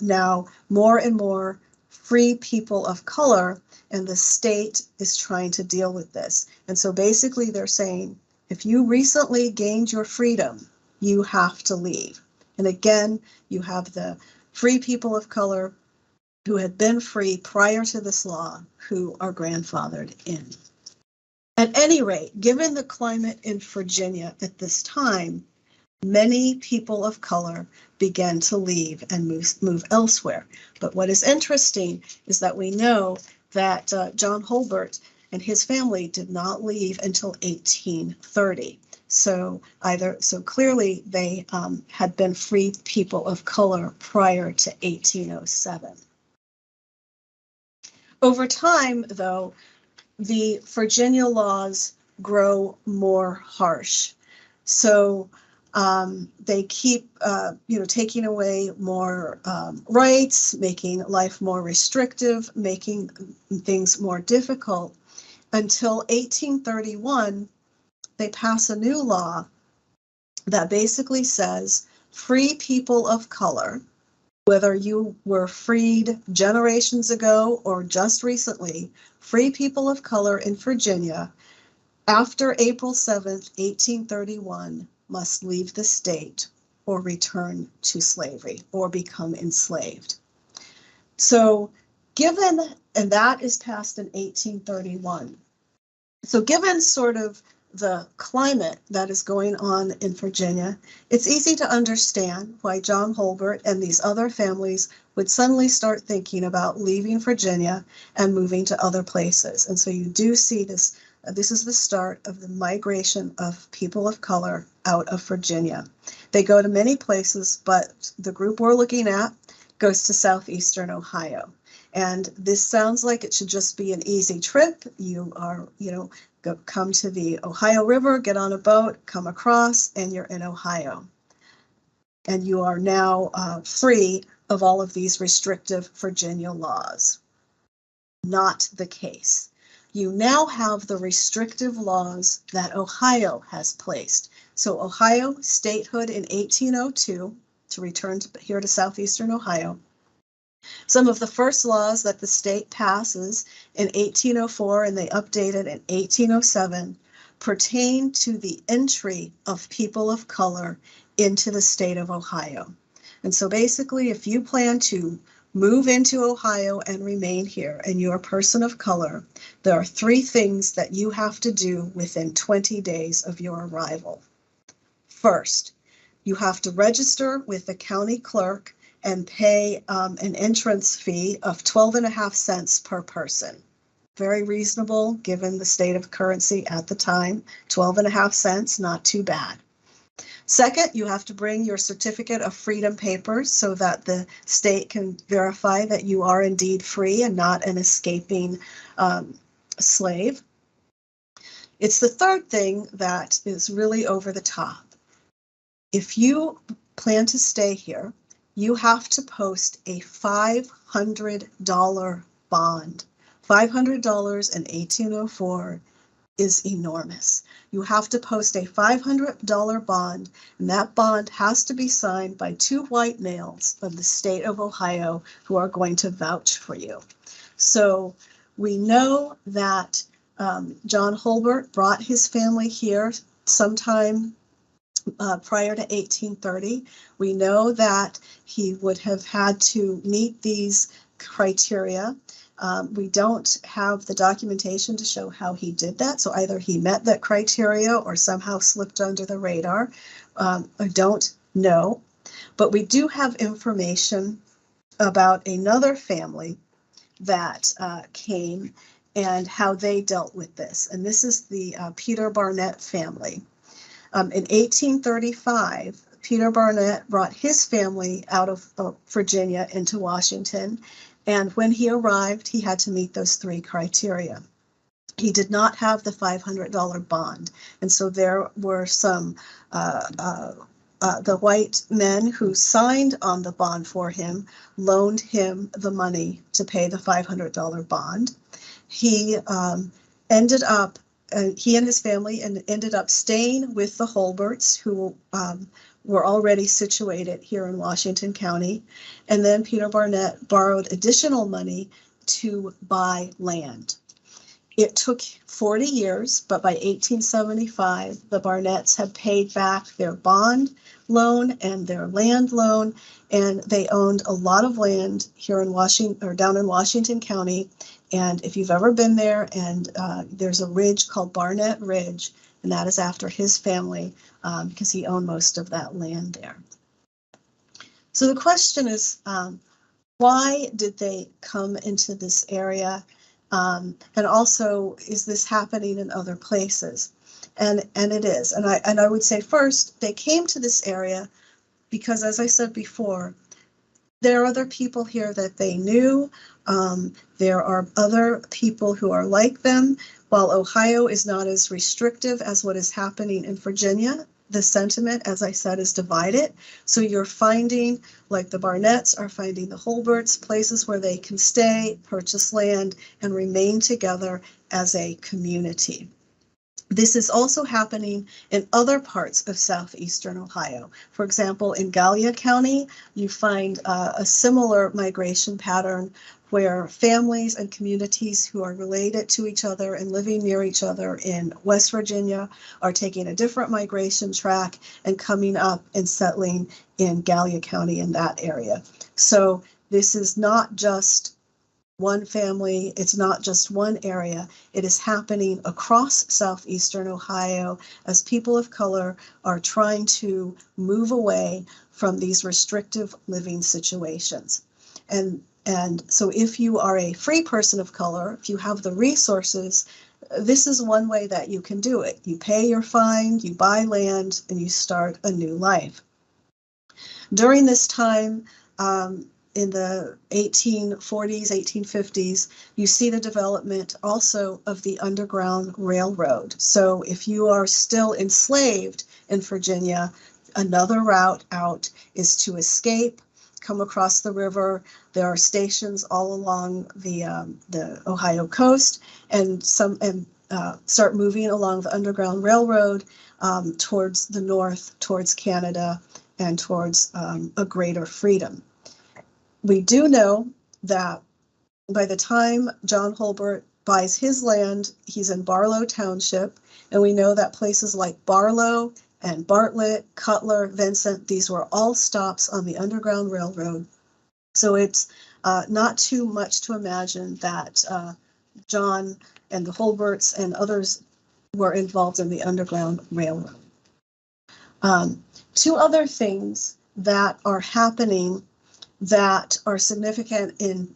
now more and more free people of color, and the state is trying to deal with this. And so basically they're saying, if you recently gained your freedom, you have to leave. And again, you have the free people of color who had been free prior to this law who are grandfathered in. At any rate, given the climate in Virginia at this time, many people of color began to leave and move elsewhere. But what is interesting is that we know that John Holbert and his family did not leave until 1830. So clearly they had been free people of color prior to 1807. Over time, though, the Virginia laws grow more harsh. So they keep, taking away more rights, making life more restrictive, making things more difficult. Until 1831, they pass a new law that basically says free people of color, whether you were freed generations ago or just recently, free people of color in Virginia after April 7th, 1831, must leave the state or return to slavery or become enslaved. So and that is passed in 1831. So given sort of the climate that is going on in Virginia, it's easy to understand why John Holbert and these other families would suddenly start thinking about leaving Virginia and moving to other places. And so you do see this. This is the start of the migration of people of color out of Virginia. They go to many places, but the group we're looking at goes to Southeastern Ohio. And this sounds like it should just be an easy trip. You are, come to the Ohio River, get on a boat, come across, and you're in Ohio. And you are now free of all of these restrictive Virginia laws. Not the case. You now have the restrictive laws that Ohio has placed. So Ohio statehood in 1802, to return here to Southeastern Ohio. Some of the first laws that the state passes in 1804 and they updated in 1807 pertain to the entry of people of color into the state of Ohio. And so basically, if you plan to move into Ohio and remain here and you're a person of color, there are 3 things that you have to do within 20 days of your arrival. First, you have to register with the county clerk and pay an entrance fee of 12.5 cents per person. Very reasonable given the state of currency at the time. 12.5 cents, not too bad. Second, you have to bring your certificate of freedom papers so that the state can verify that you are indeed free and not an escaping slave. It's the third thing that is really over the top. If you plan to stay here, you have to post a $500 bond. $500 in 1804 is enormous. You have to post a $500 bond, and that bond has to be signed by 2 white males of the state of Ohio who are going to vouch for you. So we know that John Holbert brought his family here sometime prior to 1830. We know that he would have had to meet these criteria. We don't have the documentation to show how he did that. So either he met that criteria or somehow slipped under the radar. I don't know. But we do have information about another family that came and how they dealt with this. And this is the Peter Barnett family. In 1835, Peter Barnett brought his family out of Virginia into Washington. And when he arrived, he had to meet those 3 criteria. He did not have the $500 bond. And so there were some, the white men who signed on the bond for him, loaned him the money to pay the $500 bond. He ended up, he and his family ended up staying with the Holberts, who were already situated here in Washington County. And then Peter Barnett borrowed additional money to buy land. It took 40 years, but by 1875, the Barnetts had paid back their bond, loan and their land loan, and they owned a lot of land here in Washington, or down in Washington County. And if you've ever been there, and there's a ridge called Barnett Ridge, and that is after his family, because he owned most of that land there. So the question is, why did they come into this area? And also, is this happening in other places? And it is. And I would say first, they came to this area because, as I said before, there are other people here that they knew. There are other people who are like them. While Ohio is not as restrictive as what is happening in Virginia, the sentiment, as I said, is divided. So you're finding, like the Barnetts are finding the Holberts, places where they can stay, purchase land, and remain together as a community. This is also happening in other parts of southeastern Ohio. For example, in Gallia County, you find a similar migration pattern where families and communities who are related to each other and living near each other in West Virginia are taking a different migration track and coming up and settling in Gallia County in that area. So this is not just one family, it's not just one area, it is happening across southeastern Ohio as people of color are trying to move away from these restrictive living situations. And so if you are a free person of color, if you have the resources, this is one way that you can do it. You pay your fine, you buy land, and you start a new life. During this time, in the 1840s, 1850s, you see the development also of the Underground Railroad. So if you are still enslaved in Virginia, another route out is to escape, come across the river. There are stations all along the Ohio coast, and start moving along the Underground Railroad towards the north, towards Canada, and towards a greater freedom. We do know that by the time John Holbert buys his land, he's in Barlow Township, and we know that places like Barlow and Bartlett, Cutler, Vincent, these were all stops on the Underground Railroad. So it's not too much to imagine that John and the Holberts and others were involved in the Underground Railroad. Two other things that are happening that are significant in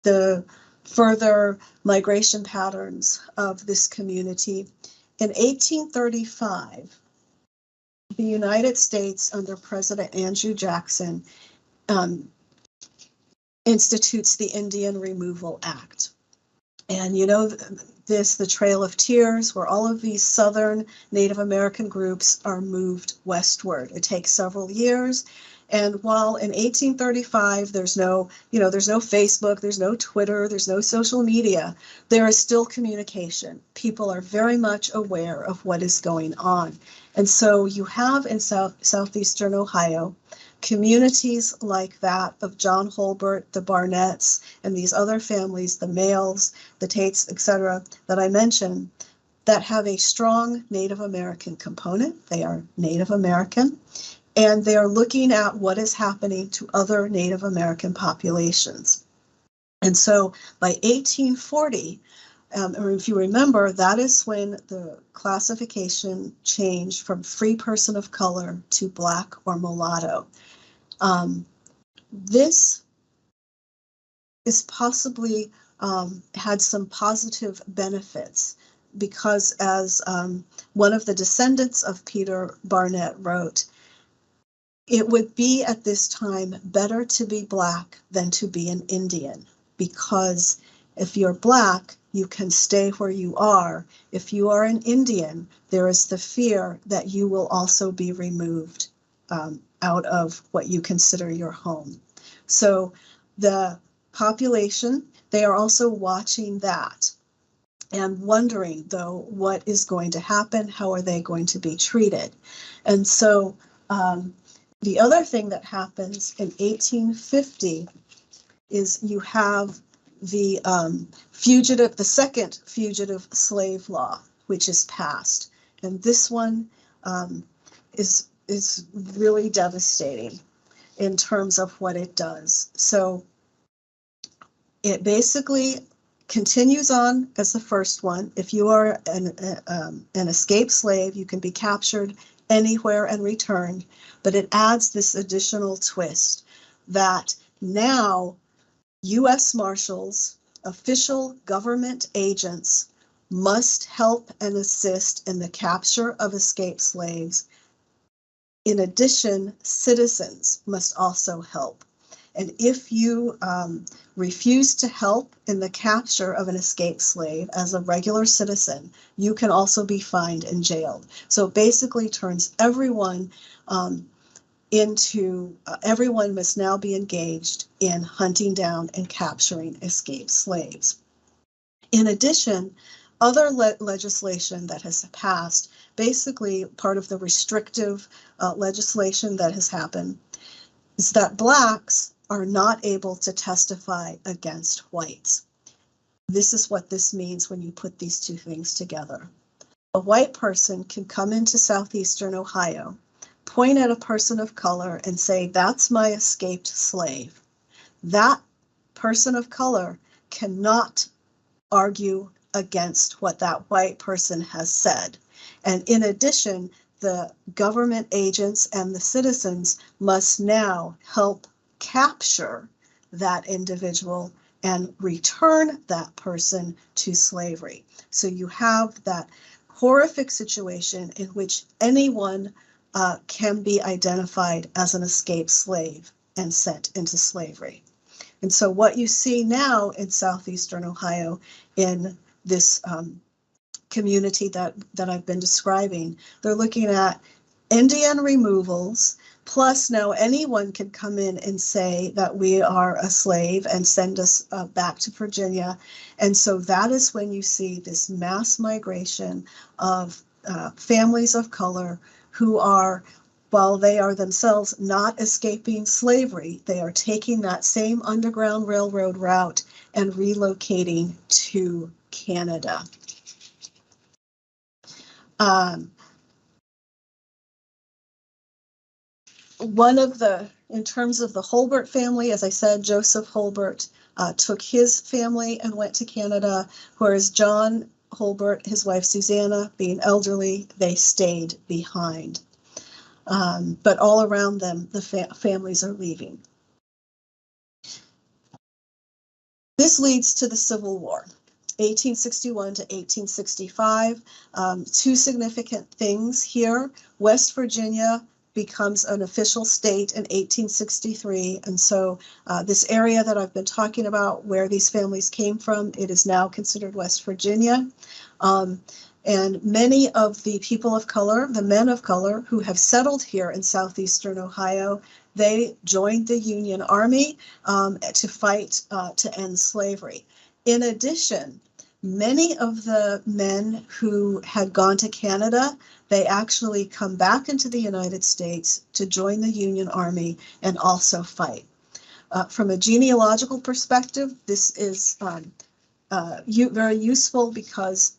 the further migration patterns of this community. In 1835, the United States, under President Andrew Jackson, institutes the Indian Removal Act. And you know this, the Trail of Tears, where all of these Southern Native American groups are moved westward. It takes several years. And while in 1835, there's no Facebook, there's no Twitter, there's no social media, there is still communication. People are very much aware of what is going on. And so you have in southeastern Ohio, communities like that of John Holbert, the Barnetts, and these other families, the Males, the Tates, etc., that I mentioned, that have a strong Native American component. They are Native American. And they are looking at what is happening to other Native American populations. And so by 1840, or if you remember, that is when the classification changed from free person of color to Black or mulatto. This is possibly had some positive benefits because, as one of the descendants of Peter Barnett wrote, it would be at this time better to be Black than to be an Indian, because if you're Black, you can stay where you are. If you are an Indian, there is the fear that you will also be removed out of what you consider your home. So the population, they are also watching that and wondering, though, what is going to happen? How are they going to be treated? And so the other thing that happens in 1850 is you have the second fugitive slave law, which is passed. And this one is is really devastating in terms of what it does. So it basically continues on as the first one. If you are an escaped slave, you can be captured anywhere and returned, but it adds this additional twist that now U.S. Marshals, official government agents, must help and assist in the capture of escaped slaves. In addition, citizens must also help. And if you refuse to help in the capture of an escaped slave as a regular citizen, you can also be fined and jailed. So it basically turns everyone everyone must now be engaged in hunting down and capturing escaped slaves. In addition, other legislation that has passed, basically part of the restrictive legislation that has happened, is that Blacks are not able to testify against whites. This is what this means when you put these two things together. A white person can come into Southeastern Ohio, point at a person of color and say, "That's my escaped slave." That person of color cannot argue against what that white person has said. And in addition, the government agents and the citizens must now help capture that individual and return that person to slavery. So you have that horrific situation in which anyone can be identified as an escaped slave and sent into slavery. And so what you see now in Southeastern Ohio in this community that I've been describing, they're looking at Indian removals, plus now anyone can come in and say that we are a slave and send us back to Virginia. And so that is when you see this mass migration of families of color who are, while they are themselves not escaping slavery, they are taking that same Underground Railroad route and relocating to Canada. In terms of the Holbert family, as I said, Joseph Holbert took his family and went to Canada, whereas John Holbert, his wife Susanna, being elderly, they stayed behind. But all around them, the families are leaving. This leads to the Civil War, 1861 to 1865. Two significant things here. West Virginia becomes an official state in 1863, and so this area that I've been talking about where these families came from, it is now considered West Virginia. And many of the people of color, the men of color who have settled here in Southeastern Ohio, they joined the Union Army to fight to end slavery. In addition, many of the men who had gone to Canada, they actually come back into the United States to join the Union Army and also fight. From a genealogical perspective, this is very useful because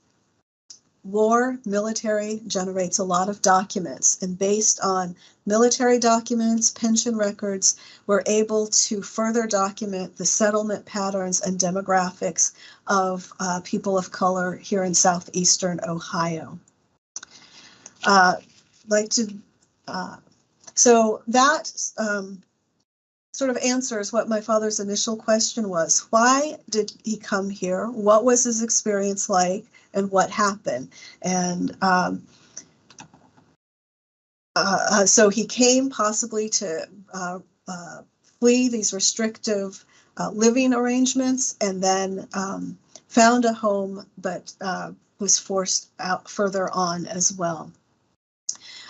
military generates a lot of documents, and based on military documents, pension records, we're able to further document the settlement patterns and demographics of people of color here in Southeastern Ohio. So that sort of answers what my father's initial question was. Why did he come here? What was his experience like? And what happened? And so he came possibly to flee these restrictive living arrangements, and then found a home, but was forced out further on as well.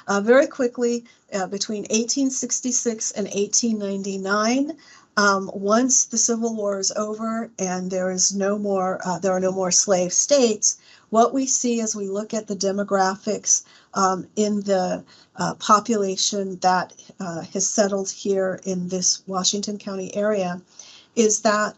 Very quickly, between 1866 and 1899, once the Civil War is over and there are no more slave states, what we see as we look at the demographics in the population that has settled here in this Washington County area is that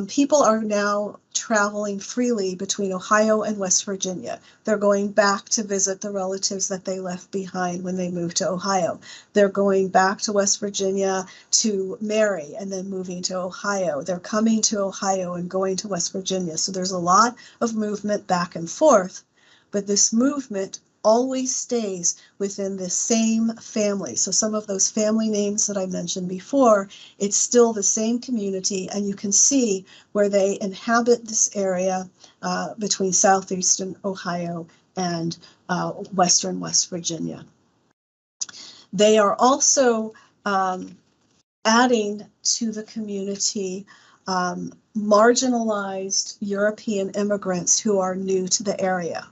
people are now traveling freely between Ohio and West Virginia. They're going back to visit the relatives that they left behind when they moved to Ohio. They're going back to West Virginia to marry and then moving to Ohio. They're coming to Ohio and going to West Virginia. So there's a lot of movement back and forth, but this movement always stays within the same family. So some of those family names that I mentioned before, it's still the same community, and you can see where they inhabit this area between Southeastern Ohio and Western West Virginia. They are also adding to the community marginalized European immigrants who are new to the area.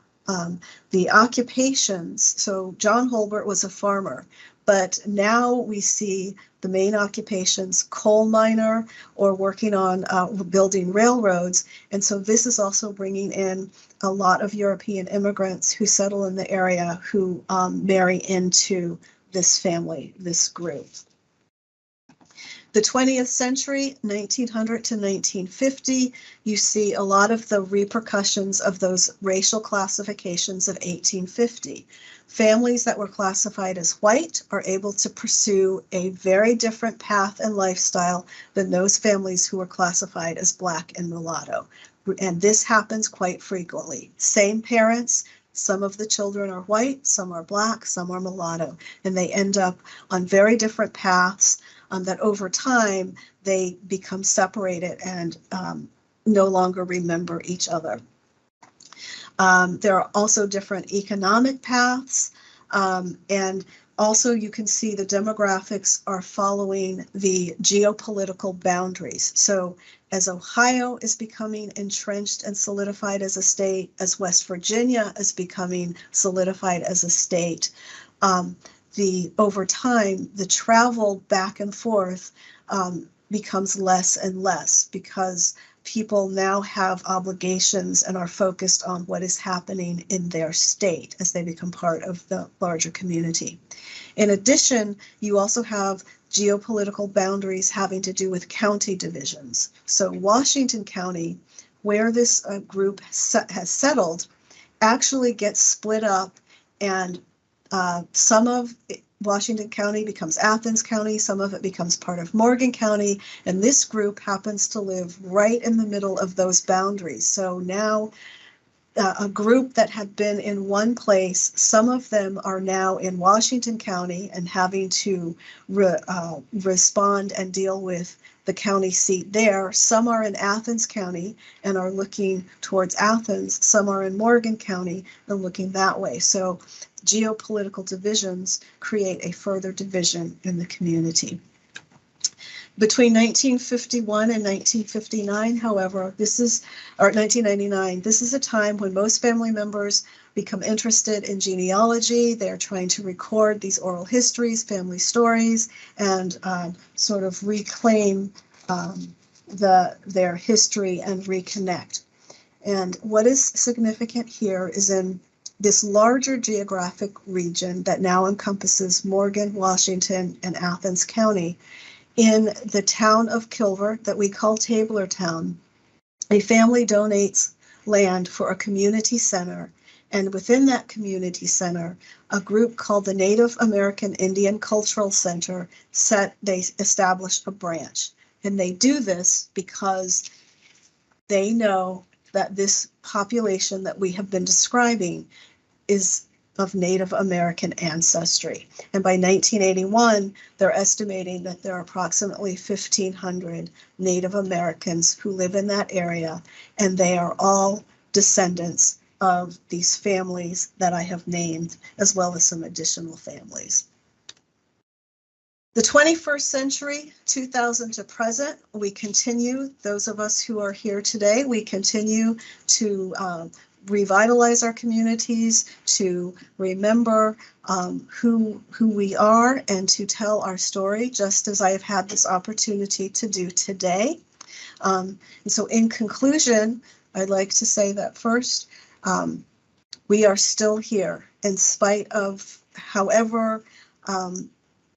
The occupations, so John Holbert was a farmer, but now we see the main occupations, coal miner or working on building railroads. And so this is also bringing in a lot of European immigrants who settle in the area, who marry into this family, this group. The 20th century, 1900 to 1950, you see a lot of the repercussions of those racial classifications of 1850. Families that were classified as white are able to pursue a very different path and lifestyle than those families who were classified as black and mulatto. And this happens quite frequently. Same parents, some of the children are white, some are black, some are mulatto, and they end up on very different paths. That over time they become separated and no longer remember each other. There are also different economic paths, and also you can see the demographics are following the geopolitical boundaries. So as Ohio is becoming entrenched and solidified as a state, as West Virginia is becoming solidified as a state, over time, the travel back and forth becomes less and less because people now have obligations and are focused on what is happening in their state as they become part of the larger community. In addition, you also have geopolitical boundaries having to do with county divisions. So Washington County, where this group has settled, actually gets split up, and some of Washington County becomes Athens County, some of it becomes part of Morgan County, and this group happens to live right in the middle of those boundaries. So now a group that had been in one place, some of them are now in Washington County and having to respond and deal with the county seat there. Some are in Athens County and are looking towards Athens. Some are in Morgan County and looking that way. So geopolitical divisions create a further division in the community. Between 1951 and 1959, however, 1999, this is a time when most family members become interested in genealogy. They're trying to record these oral histories, family stories, and sort of reclaim their history and reconnect. And what is significant here is in this larger geographic region that now encompasses Morgan, Washington, and Athens County, in the town of Kilver that we call Tablertown, a family donates land for a community center, and within that community center, a group called the Native American Indian Cultural Center they establish a branch. And they do this because they know that this population that we have been describing is of Native American ancestry. And by 1981, they're estimating that there are approximately 1,500 Native Americans who live in that area, and they are all descendants of these families that I have named, as well as some additional families. The 21st century, 2000 to present, we continue, those of us who are here today, we continue to revitalize our communities, to remember who we are, and to tell our story, just as I have had this opportunity to do today. And so in conclusion, I'd like to say that first, we are still here in spite of however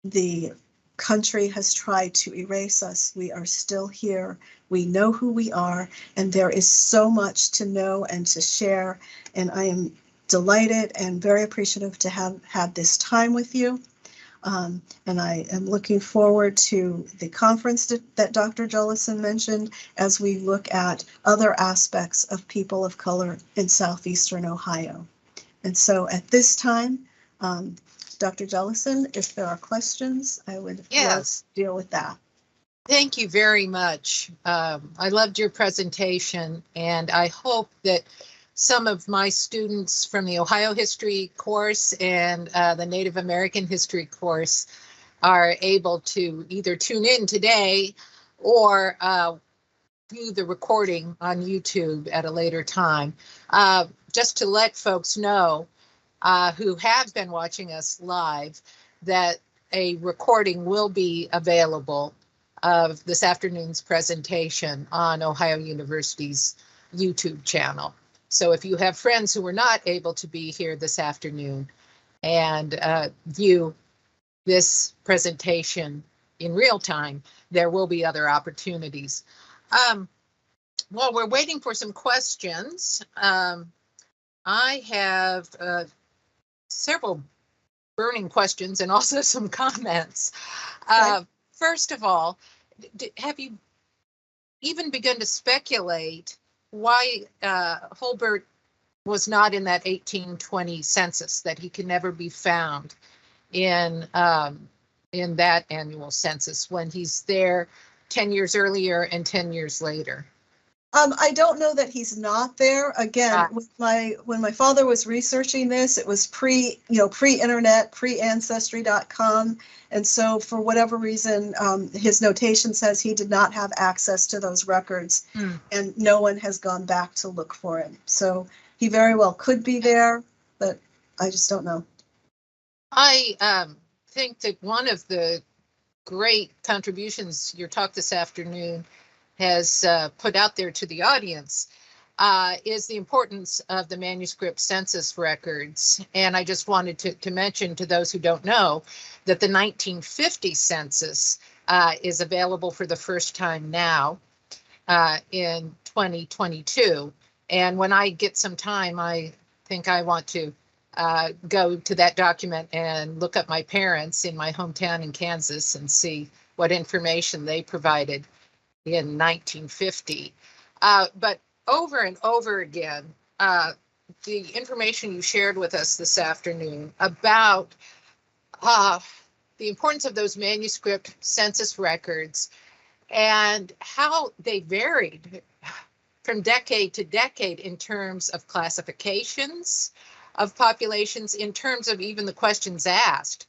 the country has tried to erase us, we are still here. We know who we are, and there is so much to know and to share. And I am delighted and very appreciative to have had this time with you. And I am looking forward to the conference that Dr. Jellison mentioned as we look at other aspects of people of color in Southeastern Ohio. And so at this time, Dr. Jellison, if there are questions, I would love to deal with that. Thank you very much. I loved your presentation, and I hope that some of my students from the Ohio History course and the Native American History course are able to either tune in today or view the recording on YouTube at a later time. Just to let folks know who have been watching us live that a recording will be available of this afternoon's presentation on Ohio University's YouTube channel. So if you have friends who were not able to be here this afternoon and view this presentation in real time, there will be other opportunities. While we're waiting for some questions, I have several burning questions and also some comments. First of all, have you even begun to speculate why Holbert was not in that 1820 census, that he can never be found in that annual census when he's there 10 years earlier and 10 years later? I don't know that he's not there. Again, when my father was researching this, it was pre-internet, pre-ancestry.com. And so for whatever reason, his notation says he did not have access to those records and no one has gone back to look for him. So he very well could be there, but I just don't know. I think that one of the great contributions your talk this afternoon has put out there to the audience is the importance of the manuscript census records. And I just wanted to mention to those who don't know that the 1950 census is available for the first time now in 2022. And when I get some time, I think I want to go to that document and look up my parents in my hometown in Kansas and see what information they provided in 1950. But over and over again, the information you shared with us this afternoon about the importance of those manuscript census records and how they varied from decade to decade in terms of classifications of populations, in terms of even the questions asked.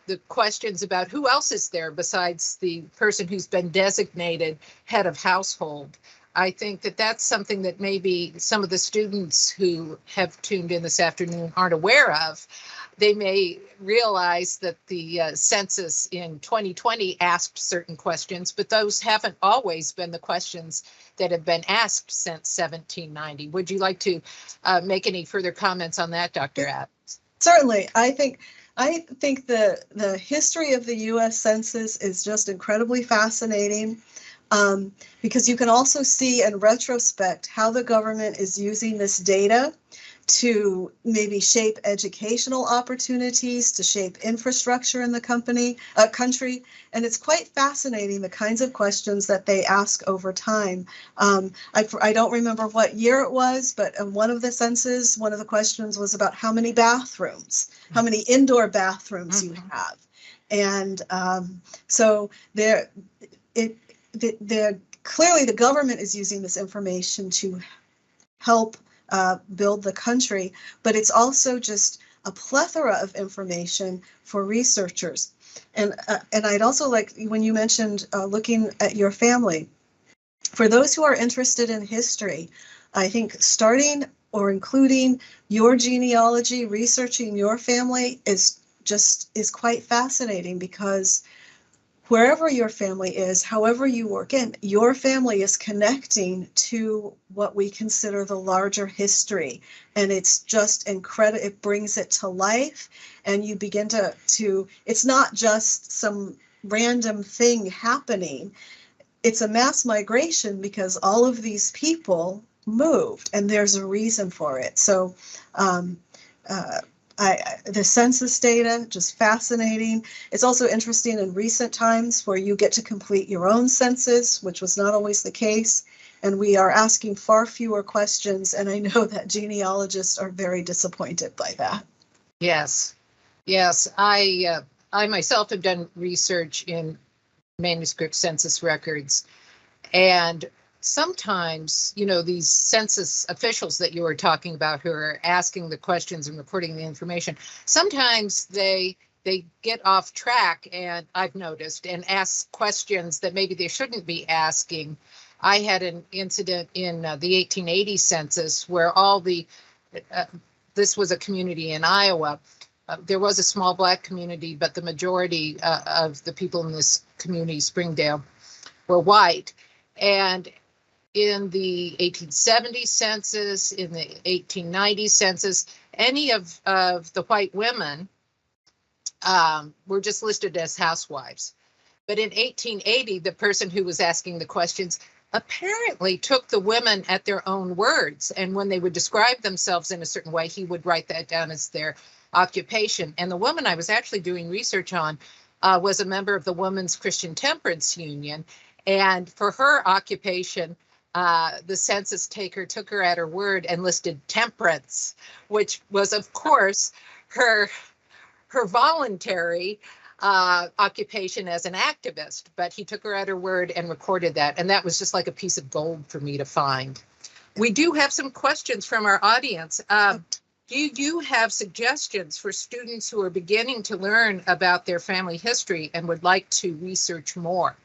The questions about who else is there besides the person who's been designated head of household. I think that that's something that maybe some of the students who have tuned in this afternoon aren't aware of. They may realize that the census in 2020 asked certain questions, but those haven't always been the questions that have been asked since 1790. Would you like to make any further comments on that, Dr. Adams? Certainly. I think the history of the U.S. Census is just incredibly fascinating because you can also see in retrospect how the government is using this data to maybe shape educational opportunities, to shape infrastructure in the country. And it's quite fascinating, the kinds of questions that they ask over time. I don't remember what year it was, but in one of the census, one of the questions was about how many bathrooms, how many indoor bathrooms you have. And so clearly the government is using this information to help build the country, but it's also just a plethora of information for researchers. And I'd also like, when you mentioned looking at your family, for those who are interested in history, I think starting or including your genealogy, researching your family is quite fascinating, because wherever your family is, however you work in, your family is connecting to what we consider the larger history. And it's just incredible. It brings it to life. And you begin to it's not just some random thing happening. It's a mass migration because all of these people moved and there's a reason for it. So the census data, just fascinating. It's also interesting in recent times where you get to complete your own census, which was not always the case. And we are asking far fewer questions. And I know that genealogists are very disappointed by that. Yes, yes. I myself have done research in manuscript census records, and sometimes, these census officials that you were talking about who are asking the questions and reporting the information, sometimes they get off track, and I've noticed, and ask questions that maybe they shouldn't be asking. I had an incident in the 1880 census where this was a community in Iowa. There was a small Black community, but the majority of the people in this community, Springdale, were white. And in the 1870 census, in the 1890 census, any of the white women were just listed as housewives. But in 1880, the person who was asking the questions apparently took the women at their own words. And when they would describe themselves in a certain way, he would write that down as their occupation. And the woman I was actually doing research on was a member of the Women's Christian Temperance Union. And for her occupation, the census taker took her at her word and listed temperance, which was, of course, her voluntary occupation as an activist. But he took her at her word and recorded that. And that was just like a piece of gold for me to find. We do have some questions from our audience. Do you have suggestions for students who are beginning to learn about their family history and would like to research more?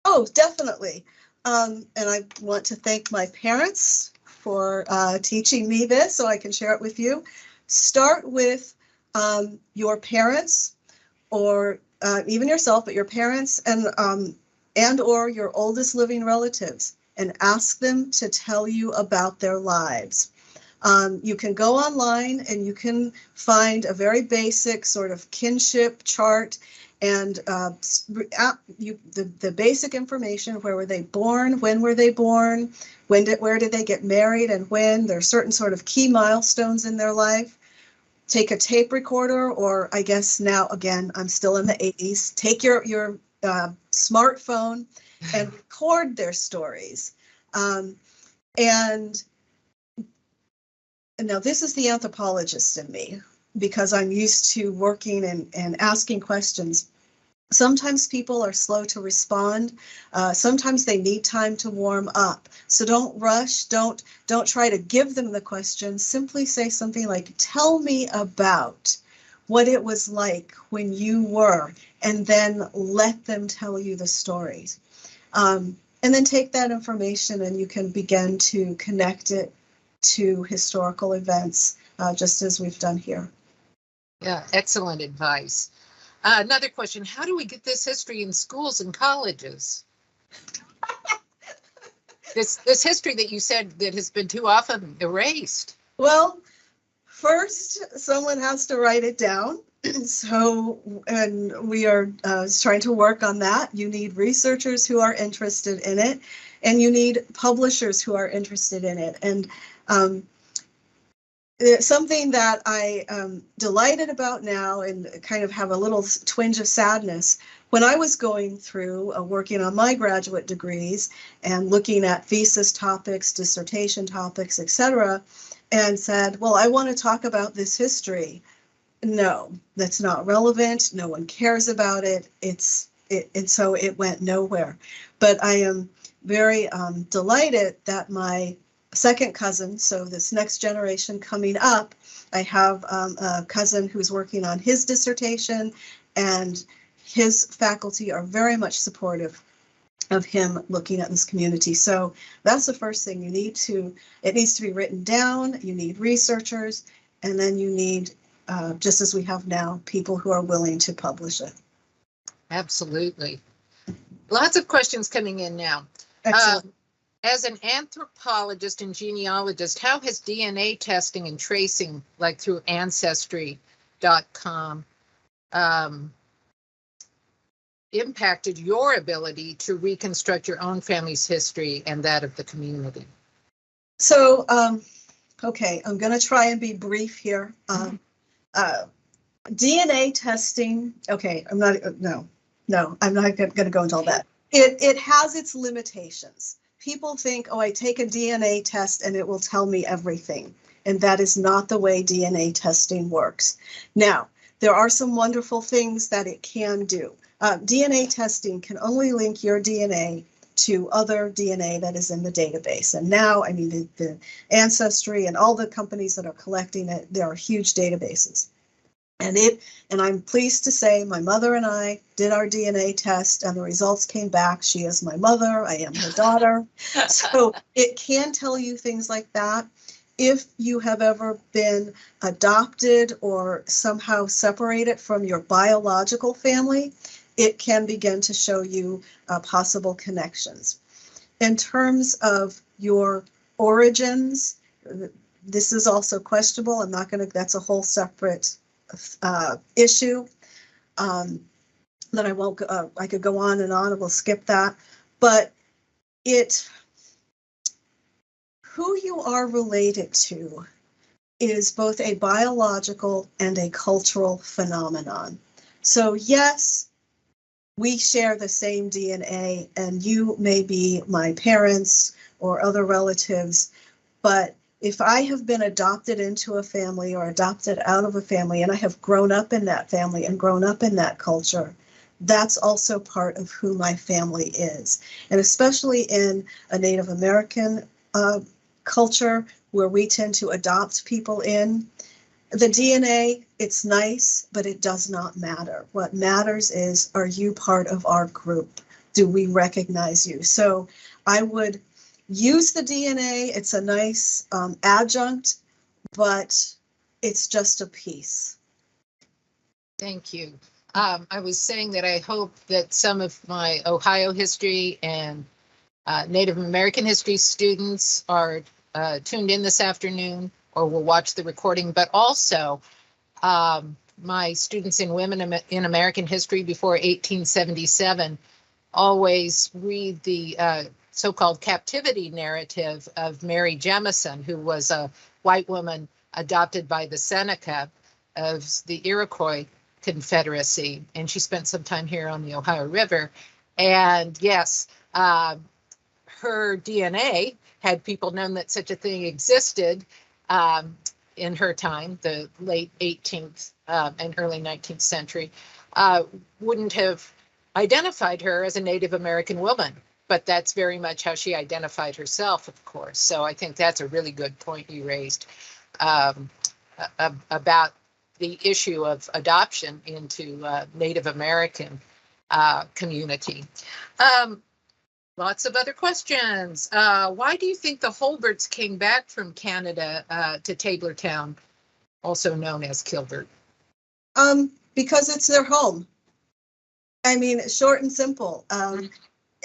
Oh, definitely. And I want to thank my parents for teaching me this so I can share it with you. Start with your parents, or even yourself, but your parents and or your oldest living relatives, and ask them to tell you about their lives. You can go online and you can find a very basic sort of kinship chart and the basic information. Where were they born? When were they born? Where did they get married and when? There are certain sort of key milestones in their life. Take a tape recorder, or I guess now, again, I'm still in the 80s. Take your smartphone and record their stories. And now this is the anthropologist in me, because I'm used to working and asking questions. Sometimes people are slow to respond. Sometimes they need time to warm up. So don't rush. Don't try to give them the question. Simply say something like, tell me about what it was like when you were, and then let them tell you the stories. And then take that information and you can begin to connect it to historical events, just as we've done here. Yeah, excellent advice. Another question, how do we get this history in schools and colleges? This history that you said that has been too often erased. Well, first, someone has to write it down. So, and we are trying to work on that. You need researchers who are interested in it, and you need publishers who are interested in it. And it's something that I am delighted about now, and kind of have a little twinge of sadness. When I was going through working on my graduate degrees and looking at thesis topics, dissertation topics, etc., and said, well, I want to talk about this history. No, that's not relevant. No one cares about it. And so it went nowhere. But I am very delighted that my second cousin, so this next generation coming up, I have a cousin who's working on his dissertation, and his faculty are very much supportive of him looking at this community. So that's the first thing you need to, it needs to be written down. You need researchers, and then you need, just as we have now, people who are willing to publish it. Absolutely. Lots of questions coming in now. Excellent. As an anthropologist and genealogist, how has DNA testing and tracing, like through Ancestry.com, impacted your ability to reconstruct your own family's history and that of the community? So, okay, I'm going to try and be brief here. DNA testing, okay, I'm not going to go into all that. It has its limitations. People think, oh, I take a DNA test and it will tell me everything. And that is not the way DNA testing works. Now, there are some wonderful things that it can do. DNA testing can only link your DNA to other DNA that is in the database. And now, I mean, the Ancestry and all the companies that are collecting it, there are huge databases. And I'm pleased to say my mother and I did our DNA test and the results came back. She is my mother, I am her daughter. So it can tell you things like that. If you have ever been adopted or somehow separated from your biological family, it can begin to show you possible connections. In terms of your origins, this is also questionable. I'm not going to, that's a whole separate issue that I won't, I could go on and we'll skip that. But who you are related to is both a biological and a cultural phenomenon. So yes, we share the same DNA and you may be my parents or other relatives, but if I have been adopted into a family or adopted out of a family and I have grown up in that family and grown up in that culture, that's also part of who my family is. And especially in a Native American culture where we tend to adopt people in, the DNA, it's nice, but it does not matter. What matters is, are you part of our group? Do we recognize you? So I would use the DNA. It's a nice adjunct, but it's just a piece. Thank you. I was saying that I hope that some of my Ohio history and Native American history students are tuned in this afternoon or will watch the recording, but also my students in Women in American History before 1877 always read the so-called Captivity narrative of Mary Jemison, who was a white woman adopted by the Seneca of the Iroquois Confederacy, and she spent some time here on the Ohio River. And yes, her DNA, had people known that such a thing existed in her time, the late 18th and early 19th century, wouldn't have identified her as a Native American woman. But that's very much how she identified herself, of course. So I think that's a really good point you raised about the issue of adoption into Native American community. Lots of other questions. Why do you think the Holberts came back from Canada to Tablertown, also known as Kilbert? Because it's their home. I mean, short and simple.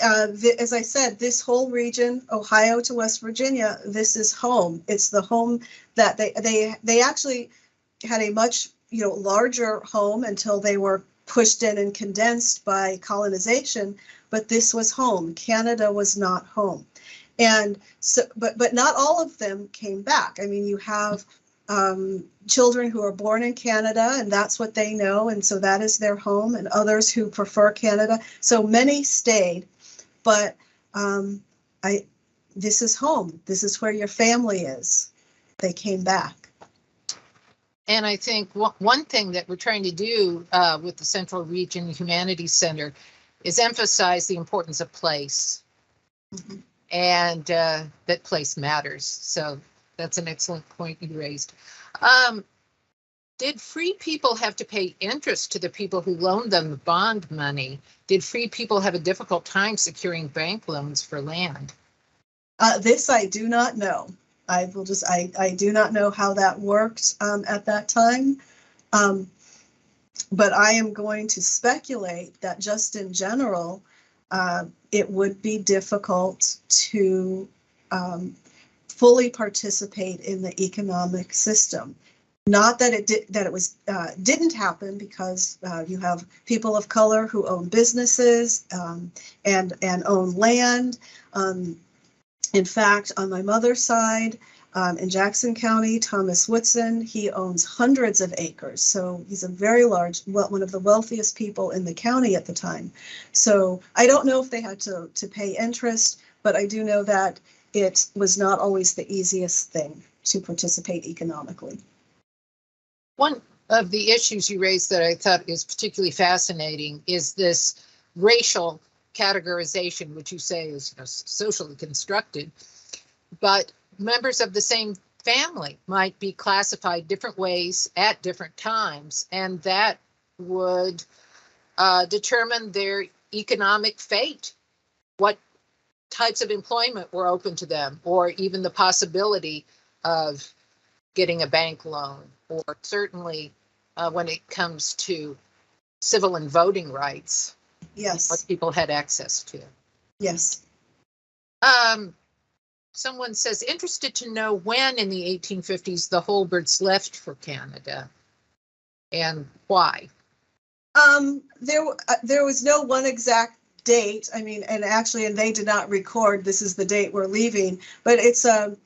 As I said, this whole region, Ohio to West Virginia, this is home. It's the home that they actually had a much larger home until they were pushed in and condensed by colonization. But this was home. Canada was not home. And so, but not all of them came back. I mean, you have children who are born in Canada and that's what they know. And so that is their home, and others who prefer Canada. So many stayed, but this is home. This is where your family is. They came back. And I think one thing that we're trying to do with the Central Region Humanities Center is emphasize the importance of place, mm-hmm. and that place matters. So that's an excellent point you raised. Did free people have to pay interest to the people who loaned them bond money? Did free people have a difficult time securing bank loans for land? This I do not know. I do not know how that worked at that time. But I am going to speculate that just in general, it would be difficult to fully participate in the economic system. Not that didn't happen, because you have people of color who own businesses and own land. In fact, on my mother's side, in Jackson County, Thomas Woodson, he owns hundreds of acres. So he's a very large, one of the wealthiest people in the county at the time. So I don't know if they had to pay interest, but I do know that it was not always the easiest thing to participate economically. One of the issues you raised that I thought is particularly fascinating is this racial categorization, which you say is, you know, socially constructed, but members of the same family might be classified different ways at different times, and that would determine their economic fate, what types of employment were open to them, or even the possibility of getting a bank loan, or certainly when it comes to civil and voting rights. Yes. What people had access to. Yes. Someone says, interested to know when in the 1850s the Holberts left for Canada and why. There was no one exact date. I mean, and they did not record this is the date we're leaving, but it's and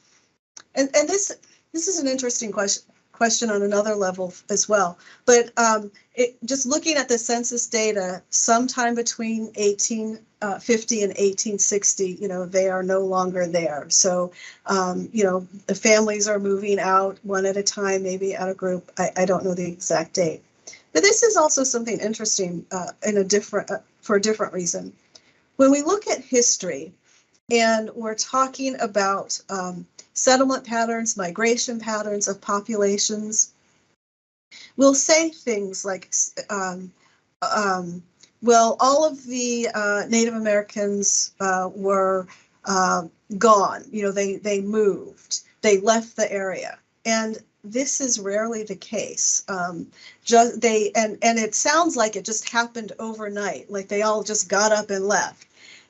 this is an interesting question on another level as well. But just looking at the census data, sometime between 1850 and 1860, you know, they are no longer there. So, you know, the families are moving out one at a time, maybe at a group. I don't know the exact date. But this is also something interesting for a different reason. When we look at history and we're talking about settlement patterns, migration patterns of populations, we'll say things like, well, all of the Native Americans were gone. You know, they moved, they left the area. And this is rarely the case. And it sounds like it just happened overnight, like they all just got up and left.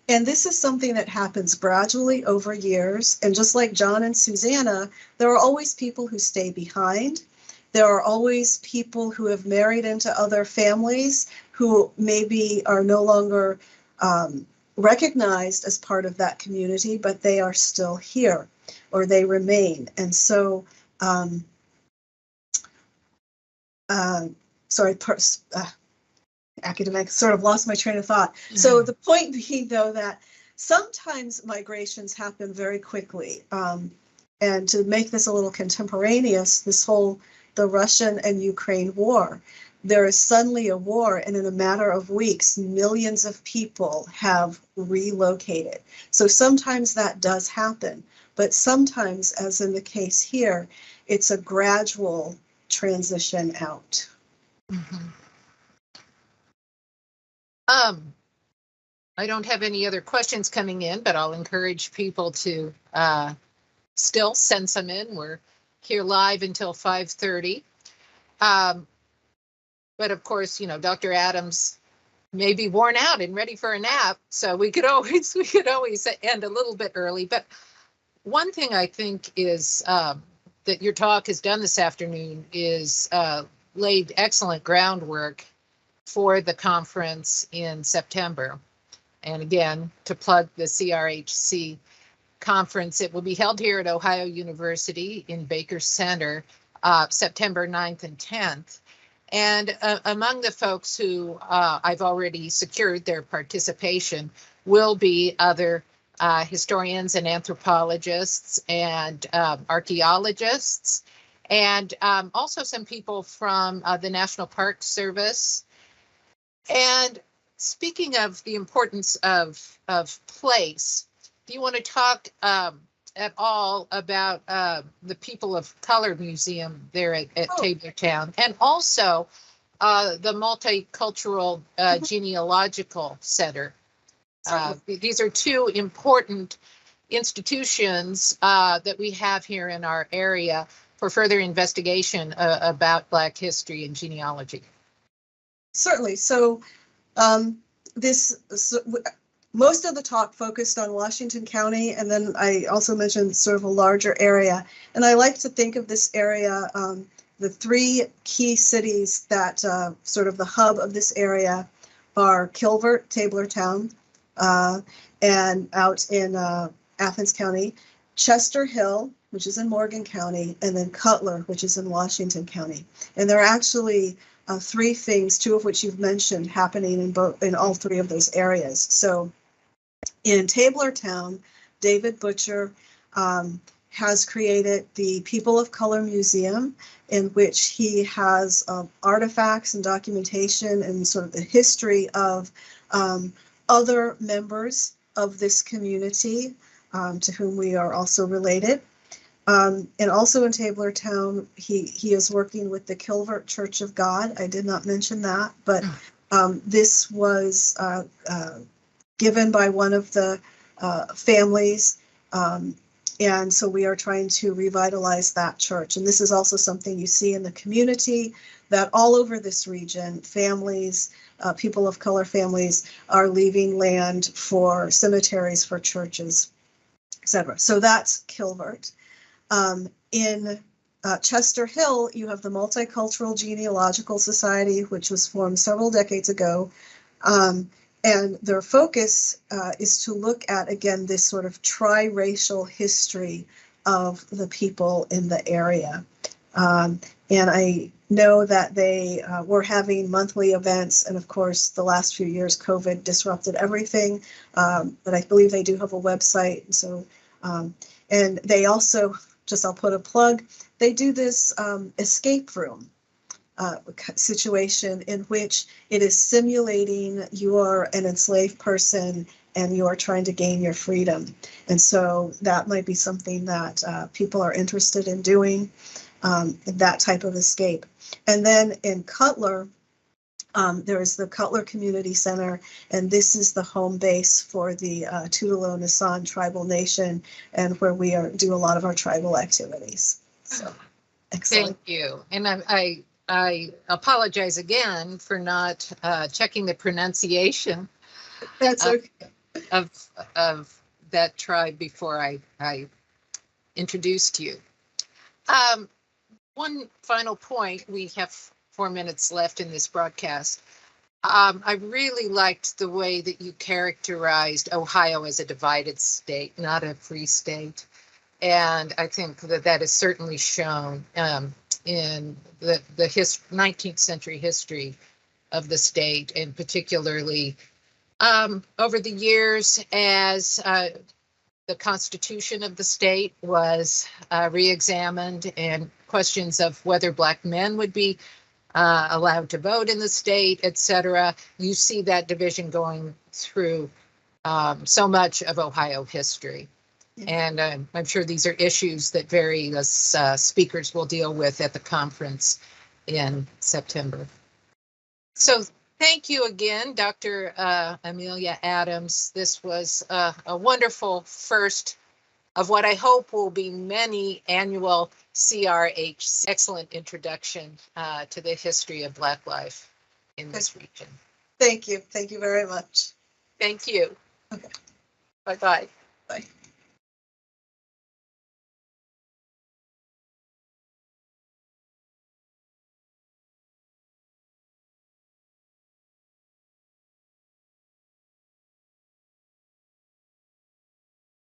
And this is something that happens gradually over years. And just like John and Susanna, there are always people who stay behind. There are always people who have married into other families who maybe are no longer recognized as part of that community, but they are still here, or they remain. And so, academic, sort of lost my train of thought. Mm-hmm. So the point being, though, that sometimes migrations happen very quickly. And to make this a little contemporaneous, the Russian and Ukraine war, there is suddenly a war, and in a matter of weeks, millions of people have relocated. So sometimes that does happen, but sometimes, as in the case here, it's a gradual transition out. Mm-hmm. I don't have any other questions coming in, but I'll encourage people to still send some in. We're here live until 5:30. But of course, you know, Dr. Adams may be worn out and ready for a nap, so we could always end a little bit early. But one thing I think is that your talk has done this afternoon is laid excellent groundwork for the conference in September. And again, to plug the CRHC conference, it will be held here at Ohio University in Baker Center, September 9th and 10th. And among the folks who I've already secured their participation will be other historians and anthropologists and archaeologists, and also some people from the National Park Service. And speaking of the importance of place, do you want to talk at all about the People of Color Museum there at Tabortown, and also the Multicultural Genealogical Center? These are two important institutions that we have here in our area for further investigation about Black history and genealogy. Certainly. So most of the talk focused on Washington County, and then I also mentioned sort of a larger area. And I like to think of this area, the three key cities that sort of the hub of this area are Kilvert, Tablertown, and out in Athens County, Chester Hill, which is in Morgan County, and then Cutler, which is in Washington County. And there are actually three things, two of which you've mentioned, happening in all three of those areas. So in Tablertown, David Butcher has created the People of Color Museum, in which he has artifacts and documentation and sort of the history of other members of this community to whom we are also related. And also in Tablertown, he is working with the Kilvert Church of God. I did not mention that, but this was given by one of the families. And so we are trying to revitalize that church. And this is also something you see in the community, that all over this region, families, people of color families are leaving land for cemeteries, for churches, etc. So that's Kilvert. In Chester Hill, you have the Multicultural Genealogical Society, which was formed several decades ago. And their focus is to look at, again, this sort of tri-racial history of the people in the area. And I know that they were having monthly events, and of course, the last few years, COVID disrupted everything. But I believe they do have a website. So, and they also, I'll put a plug, they do this escape room situation in which it is simulating you are an enslaved person and you are trying to gain your freedom. And so that might be something that people are interested in doing, that type of escape. And then in Cutler, there is the Cutler Community Center, and this is the home base for the Tutelo Nissan Tribal Nation, and where we do a lot of our tribal activities. So, excellent. Thank you. And I apologize again for not checking the pronunciation. That's okay. Of that tribe before I introduced you. One final point, we have 4 minutes left in this broadcast. I really liked the way that you characterized Ohio as a divided state, not a free state. And I think that is certainly shown in the 19th century history of the state, and particularly over the years as the Constitution of the state was re-examined, and questions of whether Black men would be allowed to vote in the state, etc. You see that division going through so much of Ohio history. And I'm sure these are issues that various speakers will deal with at the conference in September. So thank you again, Dr. Amelia Adams. This was a wonderful first of what I hope will be many annual CRH. Excellent introduction to the history of Black life in this region. Thank you. Thank you very much. Thank you. Okay. Bye-bye. Bye.